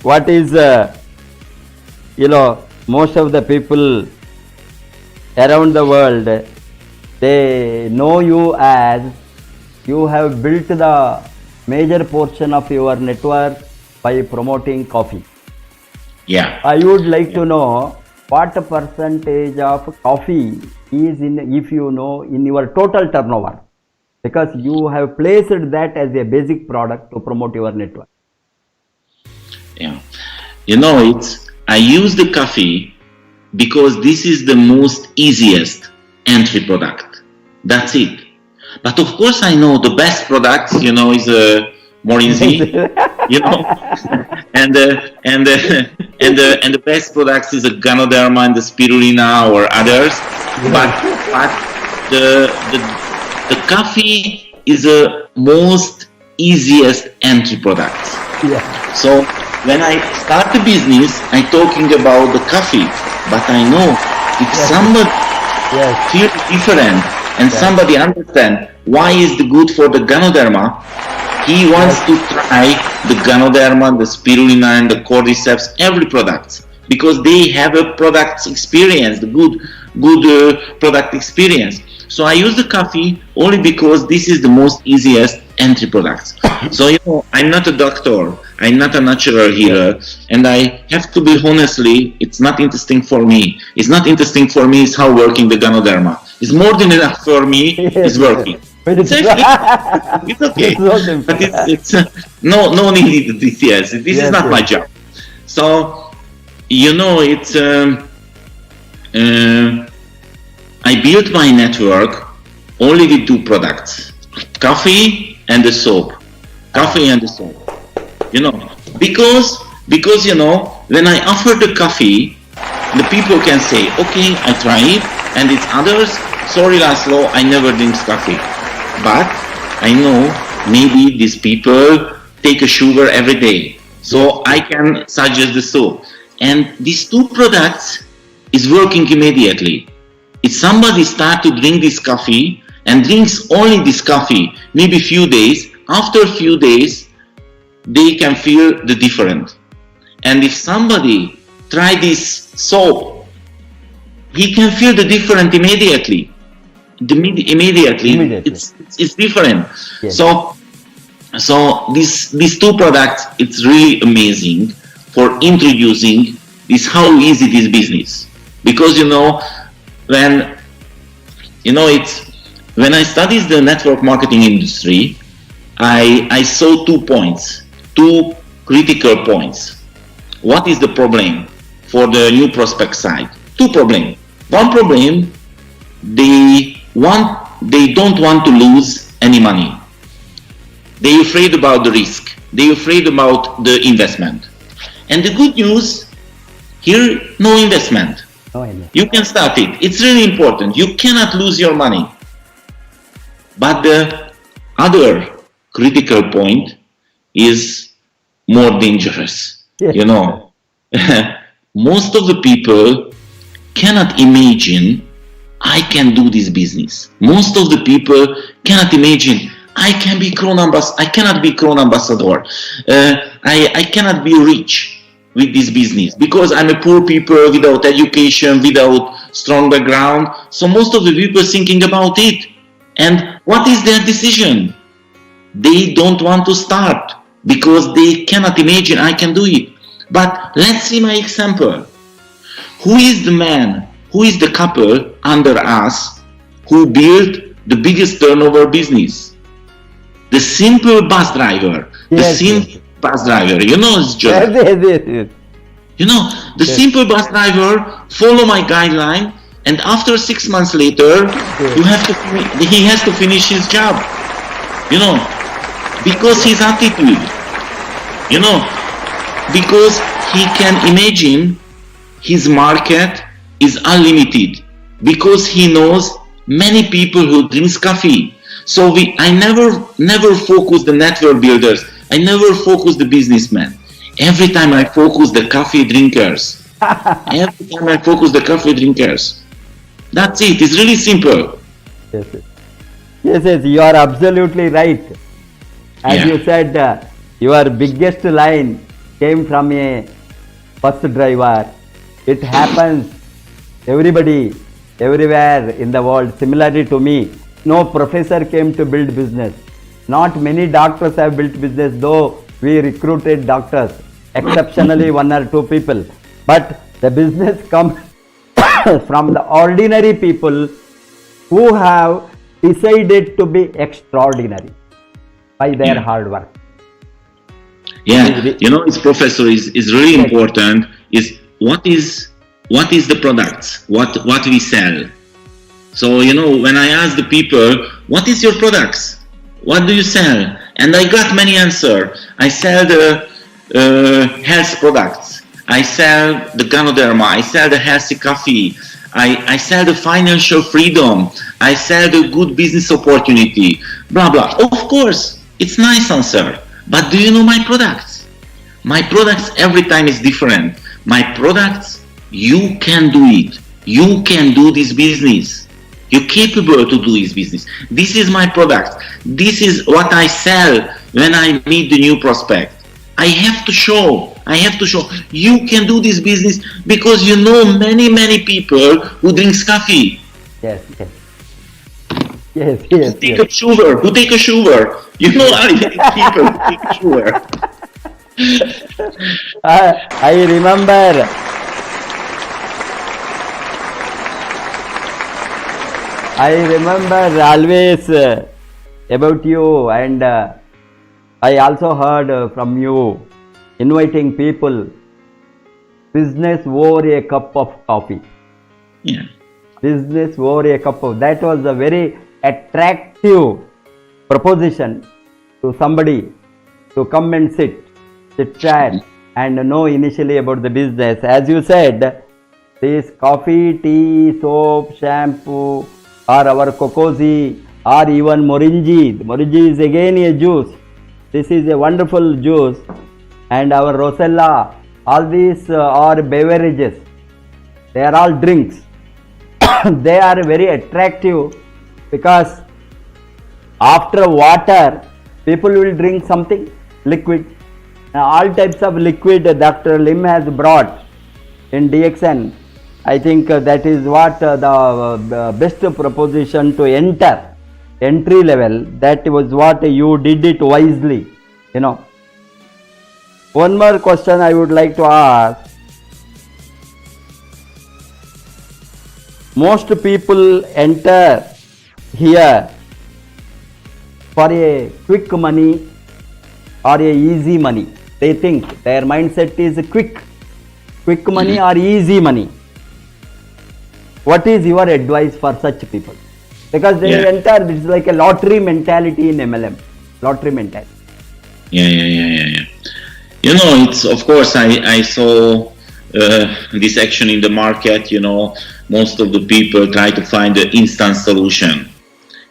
What is most of the people around the world, they know you as you have built the major portion of your network by promoting coffee. Yeah. I would like to know what percentage of coffee is in your total turnover, because you have placed that as a basic product to promote your network. Yeah. I use the coffee because this is the most easiest entry product. That's it. But of course I know the best products, is more easy, and the best products is a Ganoderma and the Spirulina or others. But the coffee is the most easiest entry product. Yeah. So when I start the business, I'm talking about the coffee, but I know if somebody feels different and somebody understands why is the good for the Ganoderma, he wants to try the Ganoderma, the Spirulina and the Cordyceps, every product, because they have a product experience, the good product experience. So I use the coffee only because this is the most easiest entry product. So I'm not a doctor, I'm not a natural healer, and I have to be honestly, it's not interesting for me. It's not interesting for me is how working the Ganoderma. It's more than enough for me. It's working. It's actually, it's okay, but it's no need details. This is not my job. So it's I built my network only with two products: coffee and the soap. Coffee and the soap. Because when I offer the coffee, the people can say, okay, I try it, and it's others. Sorry, Laszlo, I never drink coffee. But I know maybe these people take a sugar every day, so I can suggest the soap. And these two products is working immediately. If somebody start to drink this coffee and drinks only this coffee, maybe few days, after a few days, they can feel the difference. And if somebody try this soap, he can feel the difference immediately. Immediately. It's different. Yes. So these two products, it's really amazing for introducing this how easy this business. Because when I studied the network marketing industry, I saw 2 points, 2 critical points. What is the problem for the new prospect side? 2 problems. One problem, they don't want to lose any money. They're afraid about the risk. They're afraid about the investment. And the good news, here, no investment. You can start it. It's really important. You cannot lose your money. But the other critical point is more dangerous. Most of the people cannot imagine I can do this business. Most of the people cannot imagine I can be Crown Ambassador. I cannot be Crown Ambassador. I cannot be rich with this business because I'm a poor people without education, without strong background. So most of the people thinking about it. And what is their decision? They don't want to start because they cannot imagine I can do it. But let's see my example. Who is the man, who is the couple under us who built the biggest turnover business? The simple bus driver. Bus driver. It's just. The simple bus driver follow my guideline, and after 6 months later, he has to finish his job. Because his attitude. Because he can imagine his market is unlimited. Because he knows many people who drinks coffee. So I never focus the network builders. I never focus the businessmen. Every time I focus the coffee drinkers. That's it. It's really simple. Yes, you are absolutely right. As you said, your biggest line came from a bus driver. It happens everybody, everywhere in the world. Similarly to me, no professor came to build business. Not many doctors have built business, though we recruited doctors, exceptionally 1 or 2 people. But the business comes from the ordinary people who have decided to be extraordinary by their hard work. Its professor is really important. Is what is the products? What we sell? So when I ask the people, what is your products? What do you sell? And I got many answers. I sell the health products. I sell the Ganoderma. I sell the healthy coffee. I sell the financial freedom. I sell the good business opportunity. Blah blah. Of course, it's nice answer. But do you know my products? My products every time is different. My products, you can do it. You can do this business. You're capable to do this business. This is my product. This is what I sell when I meet the new prospect. I have to show you can do this business because you know many people who drinks coffee. Yes. Who take a sugar. You know how many people who take a sugar. I remember. I remember always about you, and I also heard from you inviting people business over a cup of coffee. Yeah. Business over a cup of, that was a very attractive proposition to somebody to come and chit chat and know initially about the business. As you said, this coffee, tea, soap, shampoo, or our Kokozi, or even Morinji. Morinji is again a juice. This is a wonderful juice. And our Rosella, all these are beverages. They are all drinks. They are very attractive because after water, people will drink something liquid. All types of liquid Dr. Lim has brought in DXN. I think that is what the best proposition to entry level. That was what you did it wisely, you know. One more question I would like to ask. Most people enter here for a quick money or a easy money. They think their mindset is quick money or easy money. What is your advice for such people? Because they enter, it's like a lottery mentality in MLM. Lottery mentality. Yeah. You know, it's, of course, I saw this action in the market. You know, most of the people try to find the instant solution.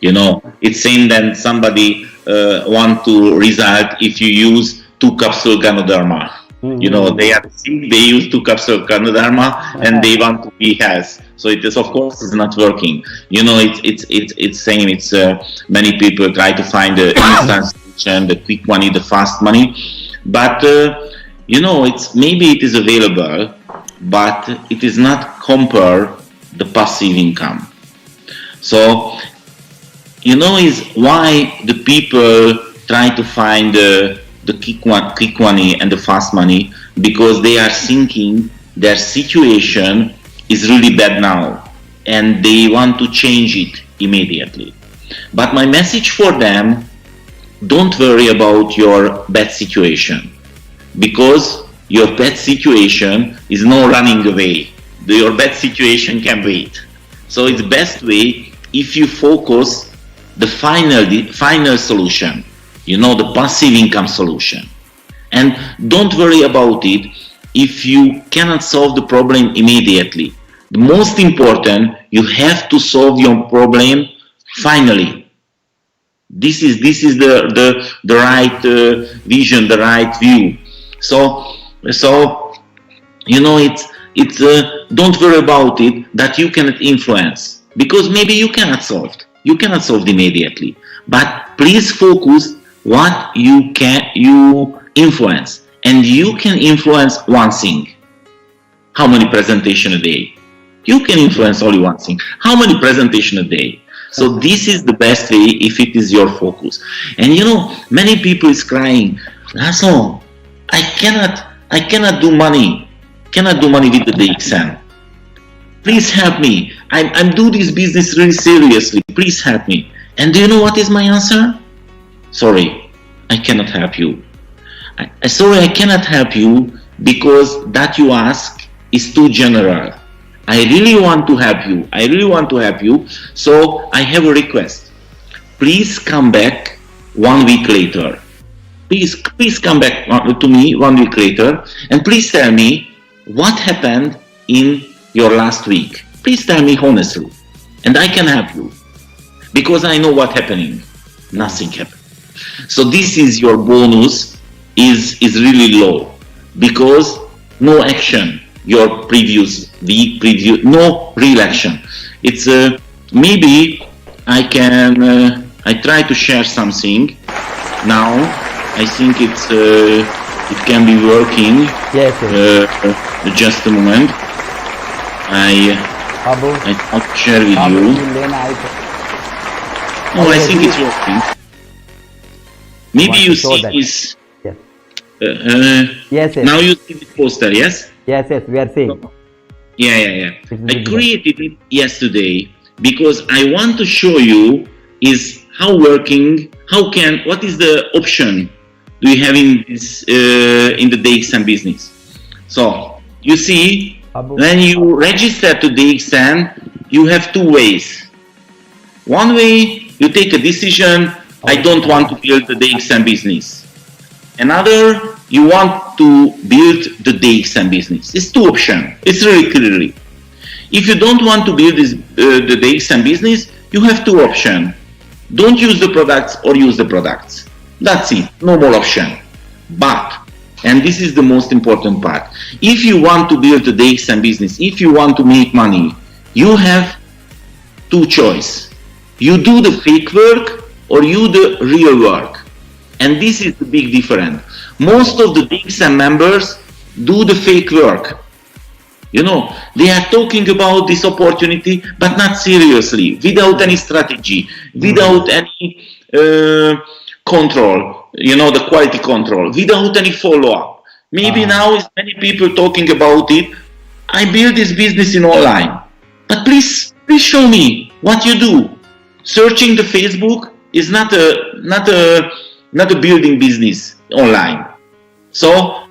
You know, it's saying that somebody want to result if you use 2 capsule Ganoderma. You know, they are sick, they use 2 capsule Ganoderma and they want to be health. So it is, of course, it's not working. You know, it's same. It's many people try to find the instant solution, the quick money, the fast money. But you know, it's maybe it is available, but it is not compare the passive income. So you know, is why the people try to find the quick money and the fast money, because they are thinking their situation is really bad now and they want to change it immediately. But my message for them, don't worry about your bad situation, because your bad situation is not running away. Your bad situation can wait. So it's best way if you focus the final solution, you know, the passive income solution. And don't worry about it if you cannot solve the problem immediately. The most important, you have to solve your problem finally. This is the right vision, the right view. So you know, it's don't worry about it that you cannot influence, because maybe you cannot solve it. You cannot solve it immediately, but please focus what you influence, and you can influence one thing. How many presentation a day? You can influence only one thing. How many presentation a day? So this is the best way if it is your focus. And you know, many people is crying, Lasso, I cannot do money with the DXN. Please help me. I'm do this business really seriously. Please help me. And do you know what is my answer? Sorry, I cannot help you. Sorry, I cannot help you because that you ask is too general. I really want to help you. So I have a request. Please come back 1 week later. Please come back to me 1 week later, and please tell me what happened in your last week. Please tell me honestly, and I can help you, because I know what's happening. Nothing happened. So this is your bonus is really low, because no action. Your previous week, no real action. It's maybe I can I try to share something now. I think it can be working. Yes. Just a moment. I want to share with you. No, I think it's working. Maybe you see this. Yes. Yes, yes. Now you see the poster, yes? Yes, yes, we are seeing. Yeah. It's I visible. created it yesterday because I want to show you is what is the option do you have in this in the DXN business. So you see, Abu. when you register to DXN, you have two ways. One way, you take a decision, I don't want to build the DXN business. Another, you want to build the DXN business. It's two options. It's really clearly. If you don't want to build the DXN business, you have two options. Don't use the products or use the products. That's it. No more option. But, and this is the most important part, if you want to build the DXN business, if you want to make money, you have two choices. You do the fake work or you do the real work. And this is the big difference. Most of the DXN members do the fake work. You know, they are talking about this opportunity, but not seriously, without any strategy, without any control, you know, the quality control, without any follow-up. Maybe now is many people talking about it. I build this business in online, but please show me what you do. Searching the Facebook is not a building business online. So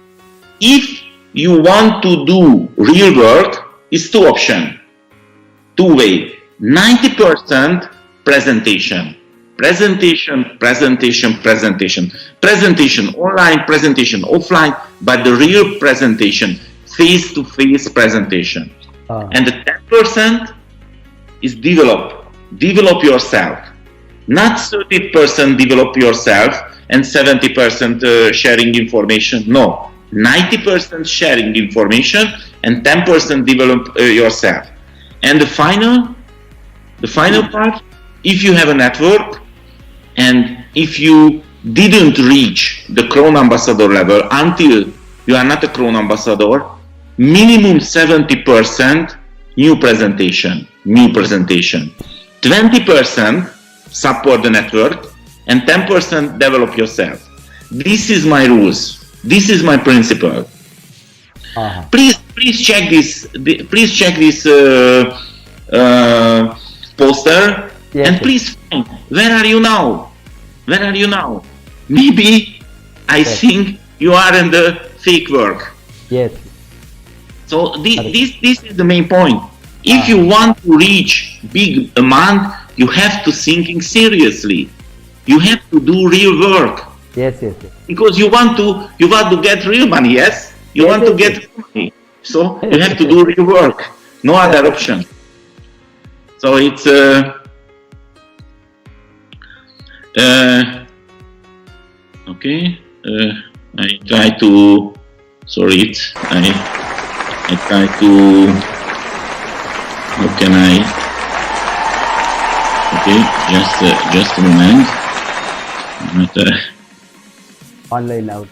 if you want to do real work, it's two options, two way. 90% presentation, online, presentation offline, but the real presentation, face-to-face presentation. And the 10% is develop yourself. Not 30% develop yourself and 70% sharing information. No, 90% sharing information and 10% develop yourself. And the final part, if you have a network and if you didn't reach the Crown Ambassador level until you are not a Crown Ambassador, minimum 70% new presentation. 20% support the network and 10% develop yourself. This is my rules. This is my principle. Please check this. Please check this poster, yes, and please find where are you now. Maybe I think you are in the fake work. Yes. So this is the main point. If you want to reach big amount, you have to thinking seriously. You have to do real work. Yes. Because you want to get real money, yes? You want to get money. So you have to do real work. No other option. So it's okay. I try to how can I? Okay, just a moment. Online out.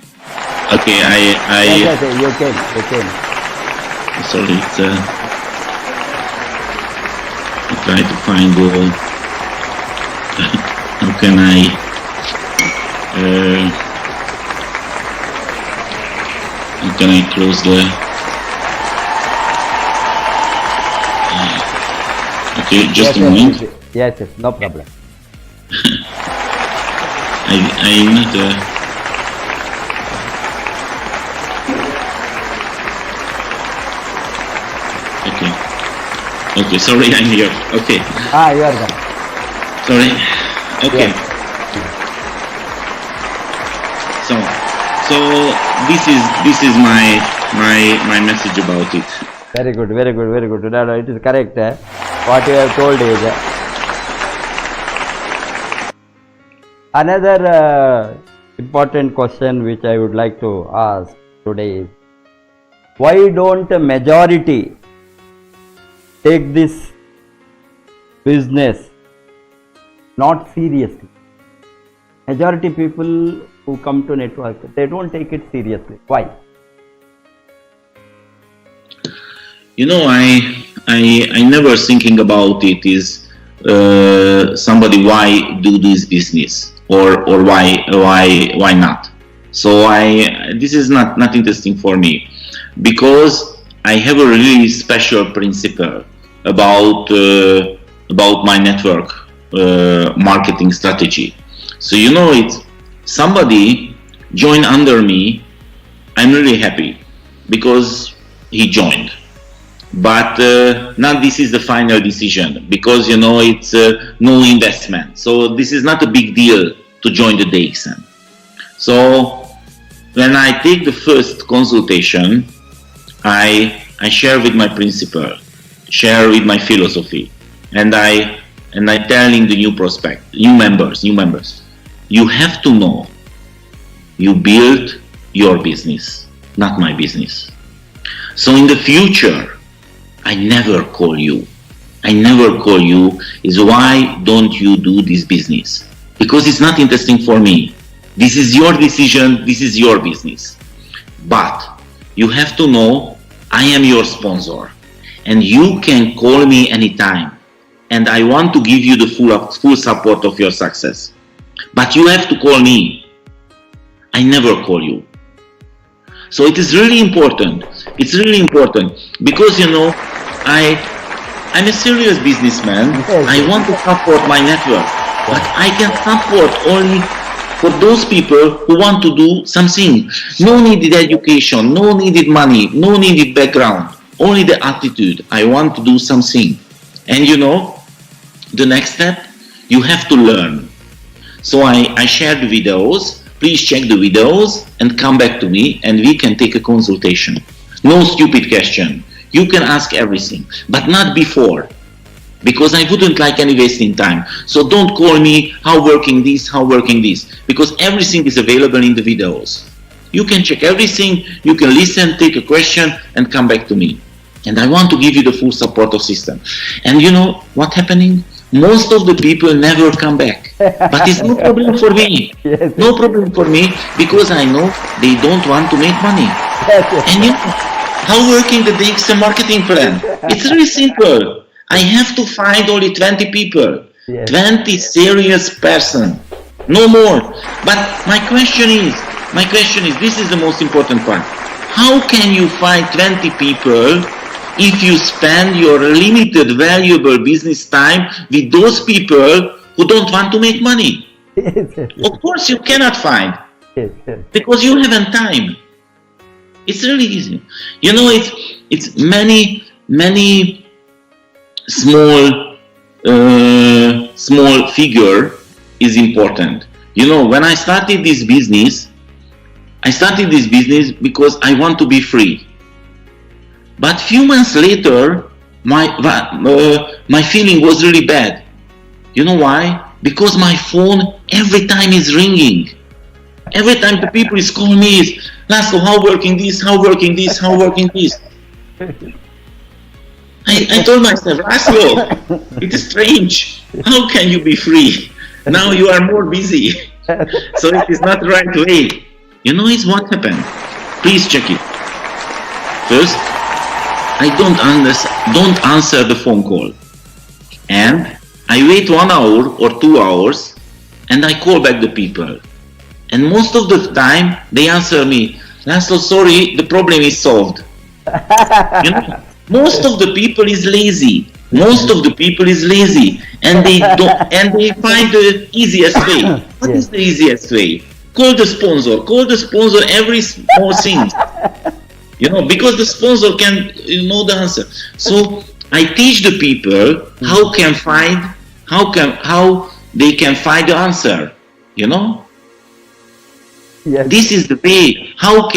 Okay, Yes, you can. Sorry, it's I try to find how can I close the okay, just a moment. Yes, no problem. I'm not okay, sorry, I'm here. Okay. You are done. Sorry. Okay. Yes. So this is my message about it. Very good. No, it is correct. What you have told is another important question which I would like to ask today is, why don't a majority take this business not seriously? Majority people who come to network, they don't take it seriously. Why? You know, I never thinking about it is somebody why do this business or why not. So this is not interesting for me, because I have a really special principle about my network marketing strategy. So it's somebody join under me, I'm really happy because he joined. But not this is the final decision, because it's no investment. So this is not a big deal to join the DXN. So when I take the first consultation, I share with my principal, share with my philosophy, and I telling the new prospect, new members, you have to know you build your business, not my business. So in the future, I never call you. Is why don't you do this business? Because it's not interesting for me. This is your decision, this is your business. But you have to know I am your sponsor and you can call me anytime. And I want to give you the full support of your success. But you have to call me. I never call you. So it is really important. It's really important because I'm a serious businessman. I want to support my network, but I can support only for those people who want to do something. No needed education, no needed money, no needed background, only the attitude. I want to do something. And the next step, you have to learn. So I share the videos. Please check the videos and come back to me and we can take a consultation. No stupid question. You can ask everything, but not before, because I wouldn't like any wasting time. So don't call me how working this, because everything is available in the videos. You can check everything, you can listen, take a question and come back to me. And I want to give you the full support of system. And what happening? Most of the people never come back, but it's no problem for me. Yes. No problem for me, because I know they don't want to make money. Yes. And how working the DXN marketing plan? It's really simple. I have to find only 20 people, Yes. 20 serious person, no more. But my question is, this is the most important part. How can you find 20 people if you spend your limited valuable business time with those people who don't want to make money? Yes. Of course you cannot find, Yes. because you haven't time. It's really easy. It's many small figure is important. When I started this business because I want to be free. But few months later, my feeling was really bad. You know why? Because my phone every time is ringing. Every time the people is calling me is, Laszlo, how working this? I told myself, Laszlo, it is strange. How can you be free? Now you are more busy. So it is not the right way. It's what happened. Please check it. First, I don't answer the phone call. And I wait 1 hour or 2 hours and I call back the people. And most of the time they answer me, Laszlo, sorry, the problem is solved. Most of the people is lazy. And they find the easiest way. What is the easiest way? Call the sponsor every small thing. Because the sponsor can know the answer. So I teach the people how they can find the answer. Yes. This is the way. How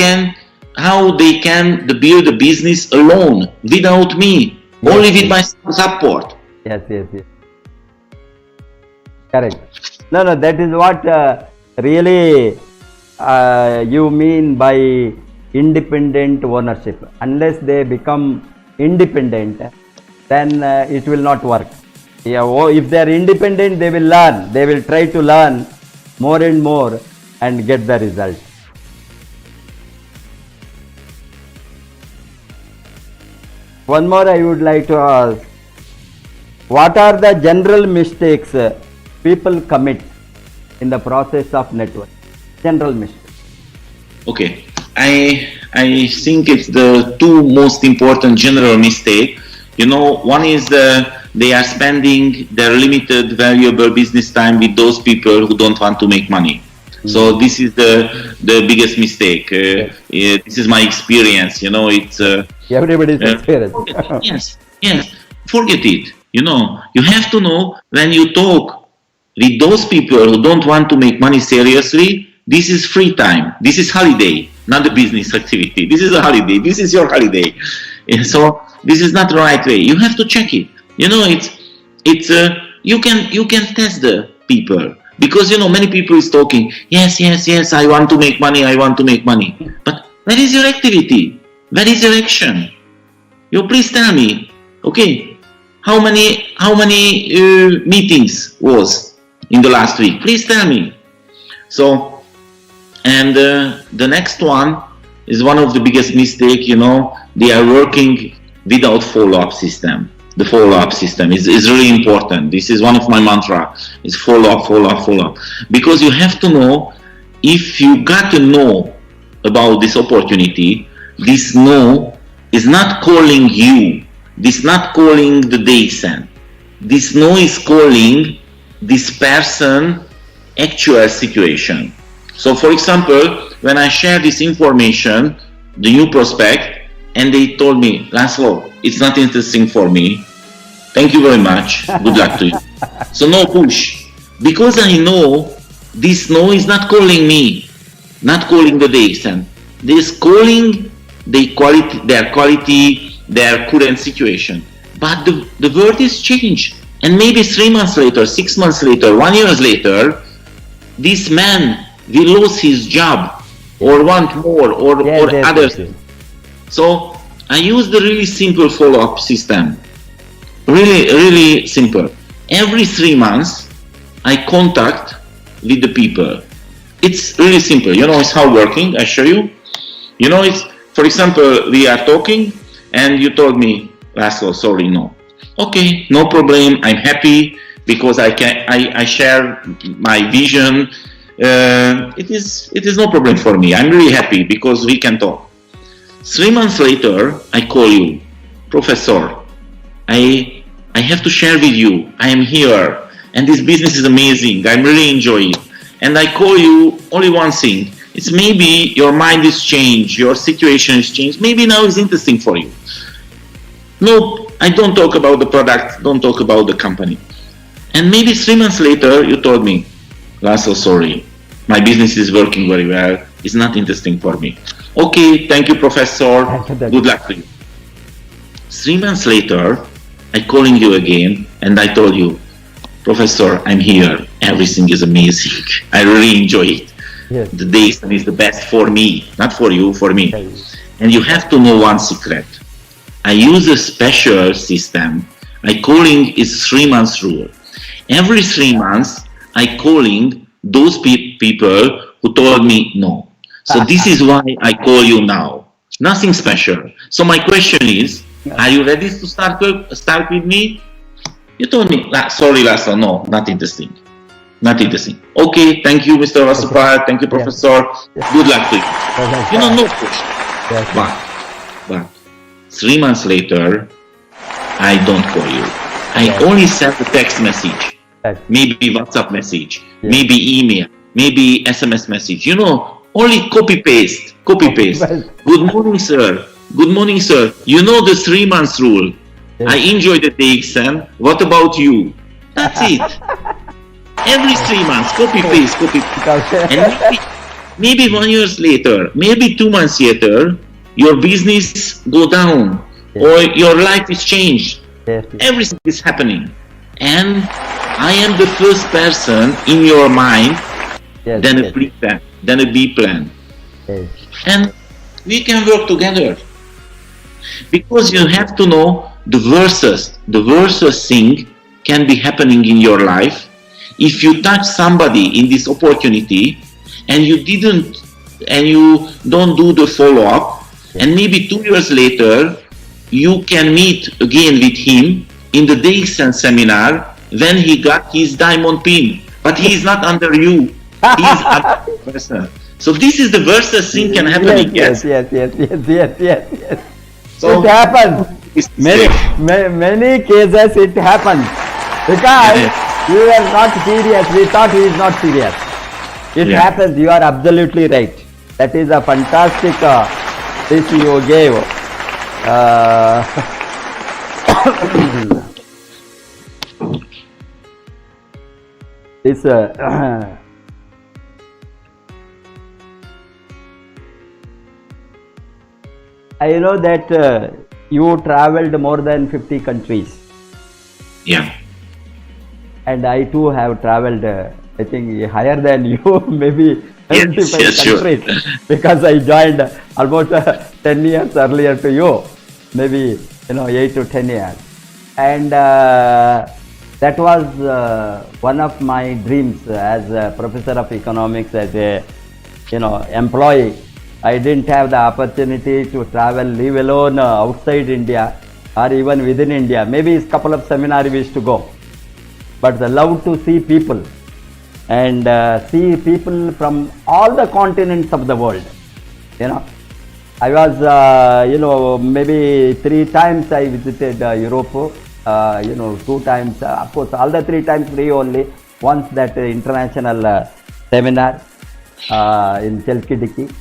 they can build a business alone, without me, only with my support. Yes. Correct. No, that is what really you mean by independent ownership. Unless they become independent, then it will not work. If they are independent, they will learn. They will try to learn more and more and get the result. One more I would like to ask. What are the general mistakes people commit in the process of network? General mistakes. Okay, I think it's the two most important general mistake. You know, one is they are spending their limited valuable business time with those people who don't want to make money. So this is the biggest mistake. This is my experience. You know, it's Everybody's experience. yes. Forget it. You know, you have to know when you talk with those people who don't want to make money seriously. This is free time. This is holiday, not a business activity. This is a holiday. This is your holiday. And so this is not the right way. You have to check it. You know, it's you can test the people. Because, you know, many people is talking, yes, I want to make money, But where is your activity? Where is your action? You please tell me, okay, how many meetings was in the last week? Please tell me. So, and the next one is one of the biggest mistake, you know, they are working without follow-up system. The follow-up system is really important. This is one of my mantra, is follow-up. Because you have to know, if you got to know about this opportunity, this no is not calling you, this not calling the DaySend. This no is calling this person actual situation. So for example, when I share this information, the new prospect, and they told me, Laszlo, it's not interesting for me. Thank you very much. Good luck to you. So no push. Because I know this no is not calling me, not calling the DaySend. This calling their quality, their current situation. But the world is changed. And maybe 3 months later, 6 months later, 1 year later, this man will lose his job or want more or others. So I use the really simple follow-up system. Really simple. Every 3 months, I contact with the people. It's really simple. You know, it's how working. I show you. You know, it's, for example, we are talking and you told me, Laszlo, sorry, no. Okay, no problem. I'm happy because I share my vision. It is no problem for me. I'm really happy because we can talk. 3 months later, I call you, Professor. I have to share with you. I am here, and this business is amazing. I'm really enjoying it. And I call you only one thing. It's maybe your mind is changed, your situation is changed. Maybe now it's interesting for you. No, I don't talk about the product. Don't talk about the company. And maybe 3 months later, you told me, Laszlo, sorry, my business is working very well. It's not interesting for me. Okay, thank you, Professor. Good luck to you. 3 months later, I calling you again, and I told you, Professor, I'm here. Everything is amazing. I really enjoy it. Yes. The DaySend is the best for me, not for you, for me. And you have to know one secret. I use a special system. I calling is 3 months rule. Every 3 months, I calling those people who told me no. So this is why I call you now. Nothing special. So my question is, are you ready to start with me? You told me, sorry, Laszlo, no, not interesting. Not interesting. Okay, thank you, Mr. Vasupar. Thank you, Professor. Good luck to you. You know, no push. But 3 months later, I don't call you. I only send a text message, maybe WhatsApp message, maybe email, maybe SMS message. You know, only copy paste. Good morning, sir. Good morning, sir. You know the 3 months rule. I enjoy the DaySend. What about you? That's it. Every 3 months, copy paste. And maybe 1 year later, maybe 2 months later, your business go down or your life is changed. Everything is happening. And I am the first person in your mind, then a pre-plan, then a B-plan. And we can work together. Because you have to know the worst thing can be happening in your life. If you touch somebody in this opportunity and you don't do the follow-up, and maybe 2 years later, you can meet again with him in the DaySend seminar when he got his diamond pin. But he is not under you. He is another person. So this is the worst thing can happen. Yes. So It happens. it's Many cases it happens. Because we were not serious. We thought he is not serious. It Yeah. happens. You are absolutely right. That is a fantastic this you gave. This I know that you traveled more than 50 countries, yeah. and I too have traveled, I think, higher than you, maybe 75 yes, sure. countries, because I joined almost 10 years earlier to you, maybe 8 to 10 years, and that was one of my dreams as a professor of economics, as a employee. I didn't have the opportunity to travel, leave alone outside India or even within India. Maybe a couple of seminars we used to go. But the love to see people and see people from all the continents of the world. I was, maybe 3 times I visited Europe, 2 times, of course, all the 3 times free only. Once that international seminar in Chalkidiki.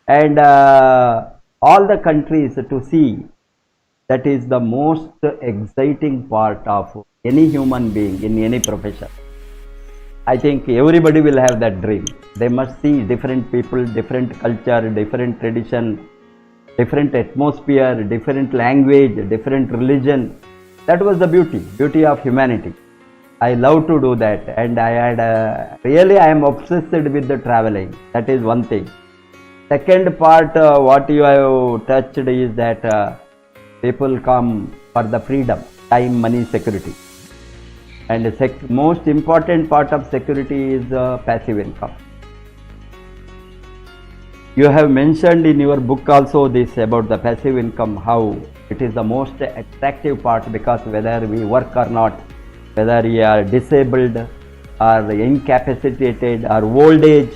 And all the countries to see, that is the most exciting part of any human being in any profession. I think everybody will have that dream. They must see different people, different culture, different tradition, different atmosphere, different language, different religion. That was the beauty of humanity. I love to do that, and I had really I am obsessed with the traveling. That is one thing. Second part, what you have touched is that people come for the freedom, time, money, security. And the most important part of security is passive income. You have mentioned in your book also this about the passive income, how it is the most attractive part, because whether we work or not, whether we are disabled or incapacitated or old age,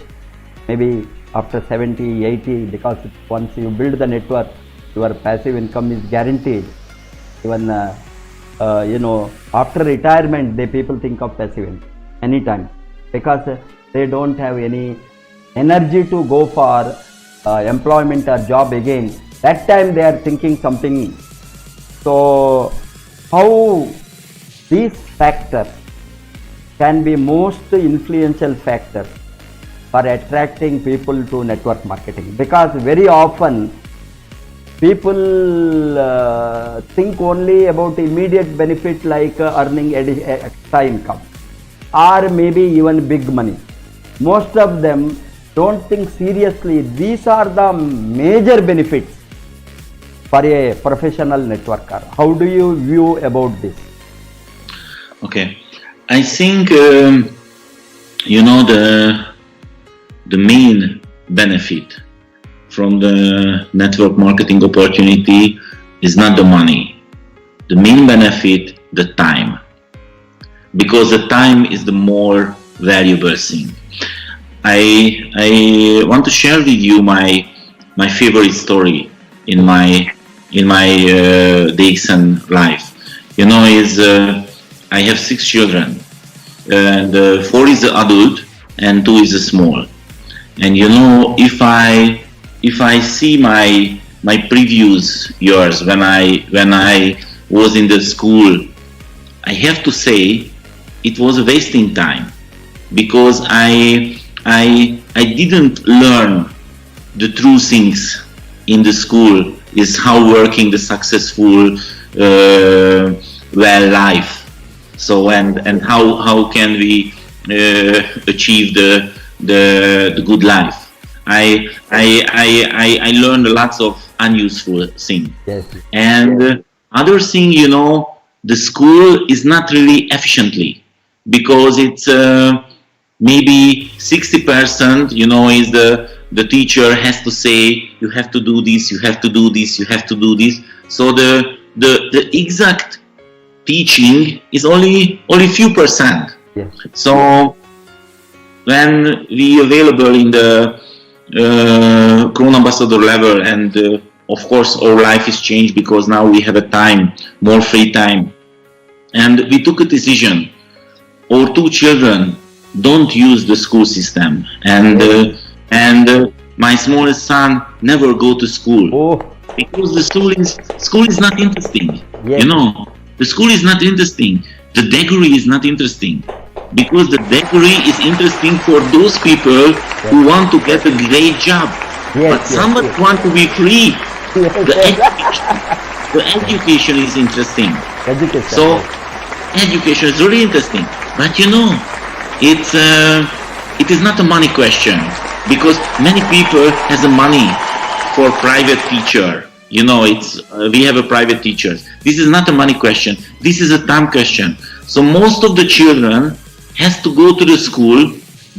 maybe after 70, 80, because once you build the network, your passive income is guaranteed. Even after retirement, people think of passive income anytime, because they don't have any energy to go for employment or job again. That time they are thinking something. So how these factors can be most influential factors for attracting people to network marketing, because very often people think only about immediate benefit like earning extra income or maybe even big money. Most of them don't think seriously these are the major benefits for a professional networker. How do you view about this? Okay, I think the main benefit from the network marketing opportunity is not the money. The main benefit, the time, because the time is the more valuable thing. I want to share with you my favorite story in my DXN life. I have 6 children, and 4 is the adult and 2 is the small. And if I see my previous years when I was in the school, I have to say it was a wasting time, because I didn't learn the true things in the school, is how working the successful well life. So and how can we achieve the good life. I learned lots of unuseful things. Yes. And other thing, the school is not really efficiently, because it's maybe 60%, is the teacher has to say, you have to do this, you have to do this, you have to do this. So the exact teaching is only few percent. Yes. So when we available in Crown Ambassador level, and of course our life is changed because now we have a time, more free time, and we took a decision. Our two children don't use the school system, and my smallest son never go to school. Oh, Because the school is not interesting. Yes. You know, the school is not interesting. The degree is not interesting. Because the degree is interesting for those people who want to get a great job. Yes, But yes, somebody yes. want to be free. yes, The education is interesting. education. So education is really interesting. But you know, it is not a money question, because many people has the money for private teacher. You know, we have a private teachers. This is not a money question. This is a time question. So most of the children has to go to the school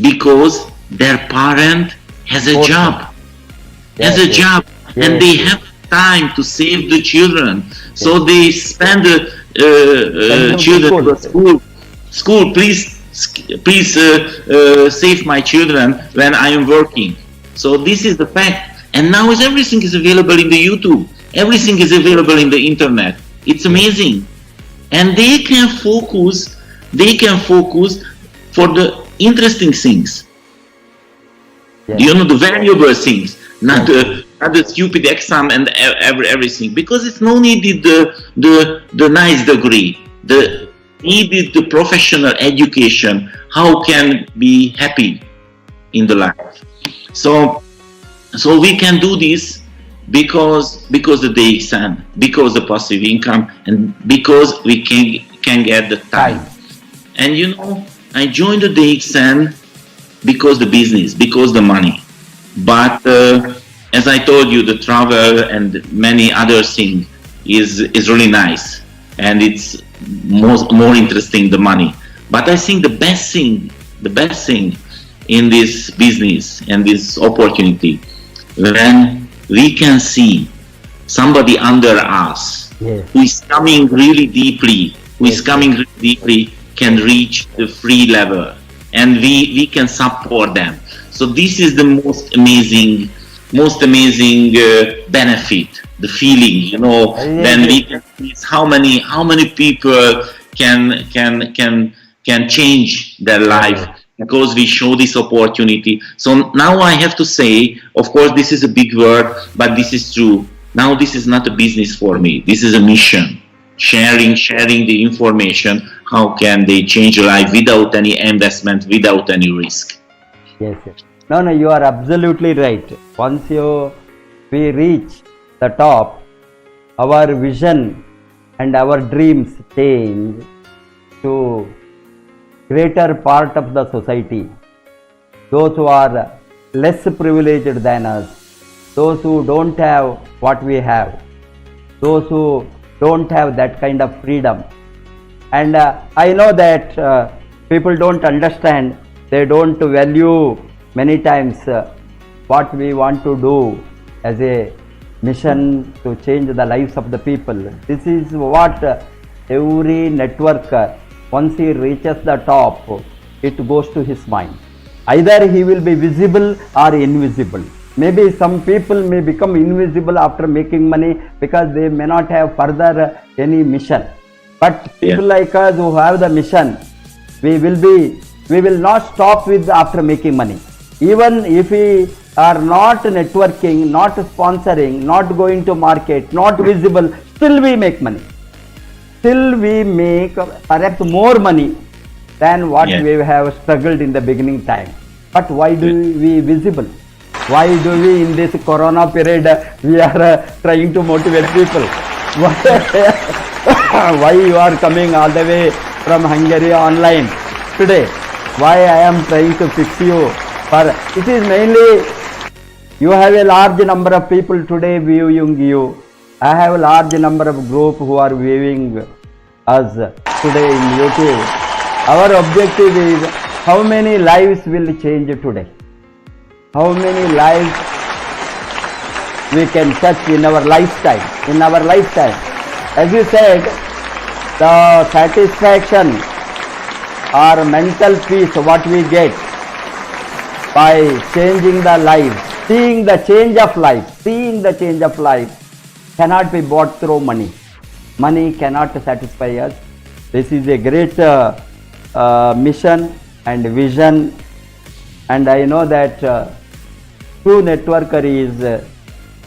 because their parent has a Okay. job, Yes, yes. job, and Yes, they yes. have time to save the children. So they spend Send them to children to school. school. Please save my children when I am working. So this is the fact. And now everything is available in the YouTube. Everything is available in the internet. It's amazing. And they can focus for the interesting things. Yes. You know, the valuable things, not the stupid exam and everything. Because it's no needed the nice degree. The needed the professional education. How can be happy in the life? So we can do this because the DXN, because the passive income, and because we can get the time. And you know, I joined the DXN because the business, because the money. But as I told you, the travel and many other things is really nice, and it's more interesting the money. But I think the best thing in this business and this opportunity, when we can see somebody under us Yes. who is coming really deeply, can reach the free level, and we can support them. So this is the most amazing benefit, the feeling, you know, Yes, when yes. we can see how many people can change their life because we show this opportunity. So now I have to say, of course, this is a big word, but this is true. Now this is not a business for me. This is a mission. Sharing the information. How can they change your life without any investment, without any risk? Yes, yes. No, you are absolutely right. Once we reach the top, our vision and our dreams change to greater part of the society. Those who are less privileged than us, those who don't have what we have, those who don't have that kind of freedom. And I know that people don't understand, they don't value many times what we want to do as a mission to change the lives of the people. This is what every networker, once he reaches the top, it goes to his mind. Either he will be visible or invisible. Maybe some people may become invisible after making money because they may not have further any mission. But people like us who have the mission, we will not stop with after making money. Even if we are not networking, not sponsoring, not going to market, not visible, still we make money. Still we make perhaps more money than what we have struggled in the beginning time. But why do we visible? Why do we in this corona period we are trying to motivate people? Why you are coming all the way from Hungary online today? Why I am trying to fix you? For it is mainly you have a large number of people today viewing you. I have a large number of group who are viewing us today in YouTube. Our objective is how many lives will change today? How many lives we can touch in our lifetime? As you said, the satisfaction or mental peace what we get by changing the lives seeing the change of life cannot be bought through money. Money cannot satisfy us. This is a great mission and vision, and I know that true networker is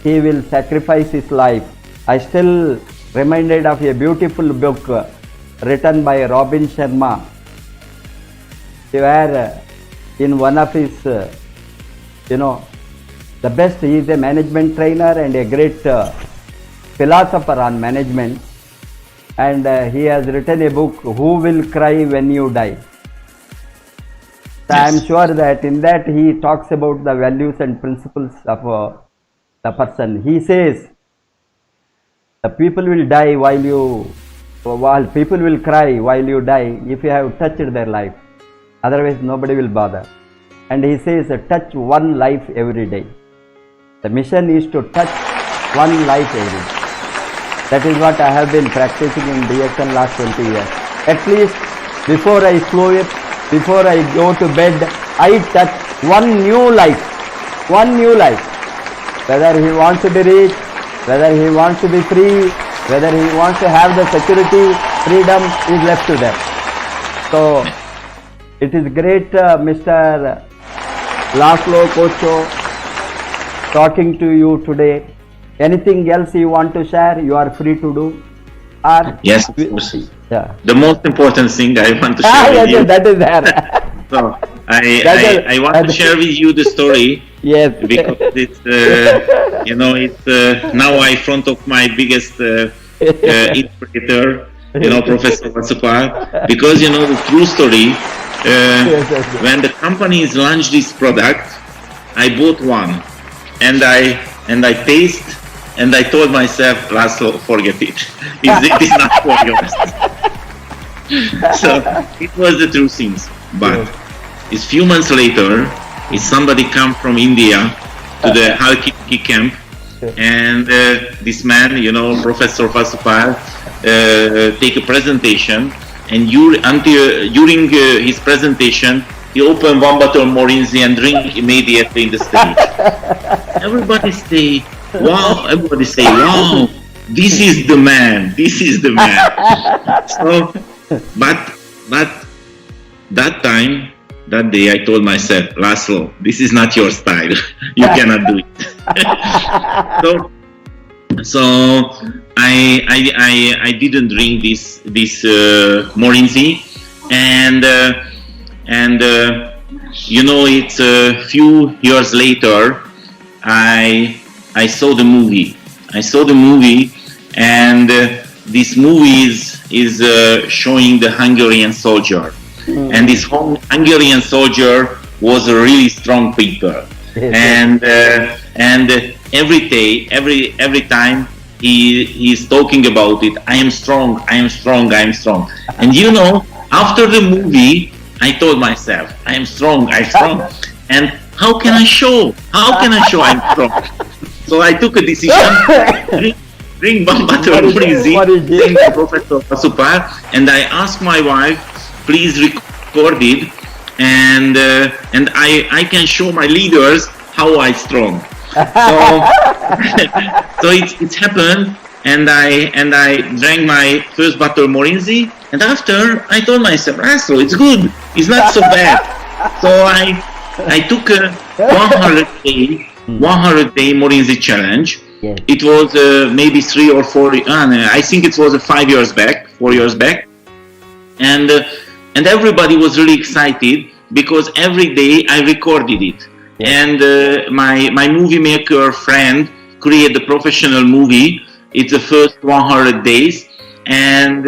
he will sacrifice his life. I still reminded of a beautiful book written by Robin Sharma, where in one of his the best, he is a management trainer and a great philosopher on management, and he has written a book, Who Will Cry When You Die. So I am sure that in that he talks about the values and principles of the person. He says the people will die while people will cry while you die if you have touched their life. Otherwise nobody will bother. And he says touch one life every day. The mission is to touch one life every day. That is what I have been practicing in DXN last 20 years. At least before I sleep, before I go to bed, I touch one new life. Whether he wants to be rich, whether he wants to be free, whether he wants to have the security, freedom is left to them. So it is great, Mr. Laszlo Kocho, talking to you today. Anything else you want to share, you are free to do. Yes, of course. Yeah. The most important thing I want to share with you. That is there. So I want to share with you the story. Yes. Because it's it's now in front of my biggest interpreter, Professor Vasupal. Because the true story. When the companies launched this product, I bought one, and I taste, and I told myself, Laszlo, forget it. It is not for yours. So it was the true things. But it's few months later, somebody come from India to the Halkidiki camp, and this man, Professor Vasupal, take a presentation. And during his presentation, he opened one bottle of Morinzi and drink immediately in the stage. Everybody say, wow, this is the man. So, but that day, I told myself, Laszlo, this is not your style. You cannot do it. So I didn't drink this Morinzi, and it's a few years later I saw the movie. And this movie is showing the Hungarian soldier, and this Hungarian soldier was a really strong people, and every time he is talking about it, I am strong. And after the movie, I told myself, I am strong. And how can I show I'm strong? So I took a decision, drink one bottle of Morinzi, drink Professor Vasupal, and I asked my wife, please record it, and I can show my leaders how I'm strong. So it happened, and I drank my first bottle of Morinzi, and after I told myself, so it's good, it's not so bad. So I took a 100 day Morinzi challenge. Yes. It was maybe 3 or 4. I think it was 4 years back, and everybody was really excited because every day I recorded it. And my movie maker friend created a professional movie. It's the first 100 days, and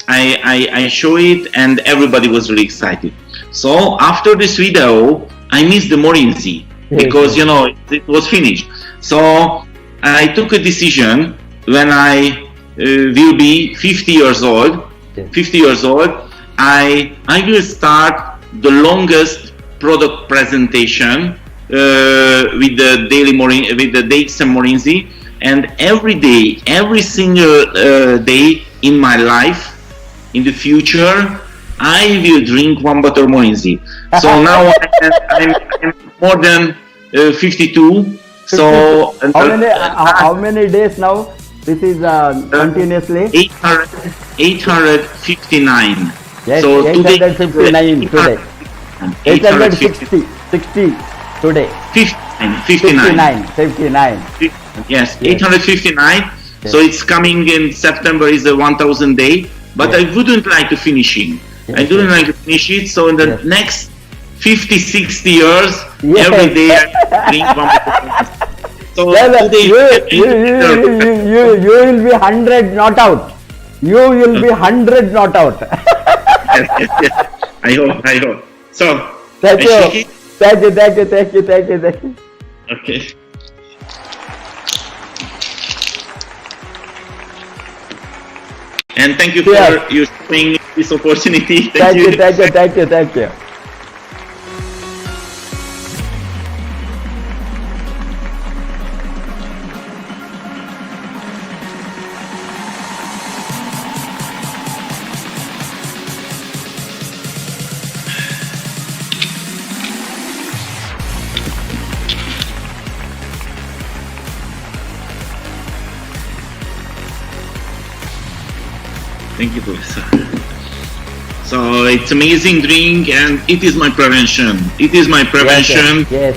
I show it, and everybody was really excited. So after this video, I missed the Morinzi because it was finished. So I took a decision when I will be 50 years old. I will start the longest product presentation with the DXN Morinzi, and every single day in my life, in the future, I will drink one bottle of Morinzi. So now I'm more than 52. So how many days now? This is continuously 859. Yes, So 859 today. 860 today. 59. 59. Yes, Yes. 859. So Yes. it's coming in September is the 1000 day. But Yes. I wouldn't like to finish it. Yes, I wouldn't yes. like to finish it. So in the Yes. next 50, 60 years, Yes. every day I drink one bottle. So Well, today you will be 100 not out. You will be 100 not out. Yes, yes, yes. I hope. So Thank I you. shake it. Thank you. Okay. And thank you for Yes. you showing this opportunity. Thank you. Thank you, Professor. So it's amazing drink, and it is my prevention. It is my prevention. Yes.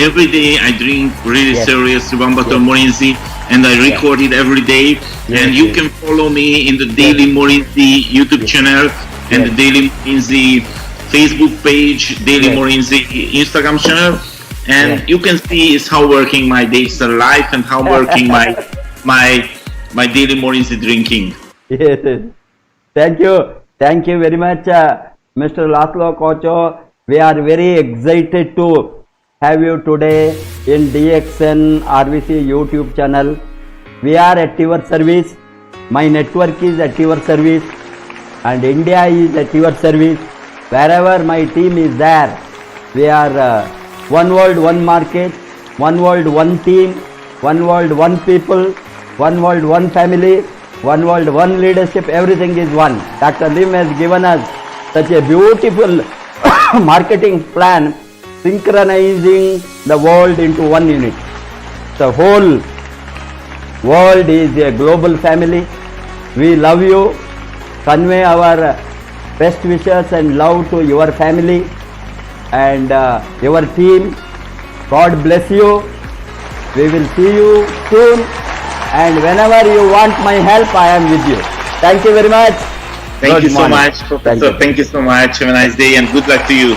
Every day I drink really Yes. serious one bottle Yes. Morinzi, and I record it every day. And you yes. can follow me in the Daily Morinzi YouTube channel and the Yes. Daily Morinzi Facebook page, Daily Yes. Morinzi Instagram channel, and Yes. you can see is how working my digital life and how working my Daily Morinzi drinking. Yes. Thank you very much, Mr. Laszlo Kocho. We are very excited to have you today in DXN RVC YouTube channel. We are at your service. My network is at your service, and India is at your service. Wherever my team is there, we are one world, one market, one world, one team, one world, one people, one world, one family, one world, one leadership. Everything is one. Dr. Lim has given us such a beautiful marketing plan, synchronizing the world into one unit. The whole world is a global family. We love you. Convey our best wishes and love to your family and your team. God bless you. We will see you soon. And whenever you want my help, I am with you. Thank you very much. Thank Good you so morning. much, Professor. Thank you so much. Have a nice day and good luck to you.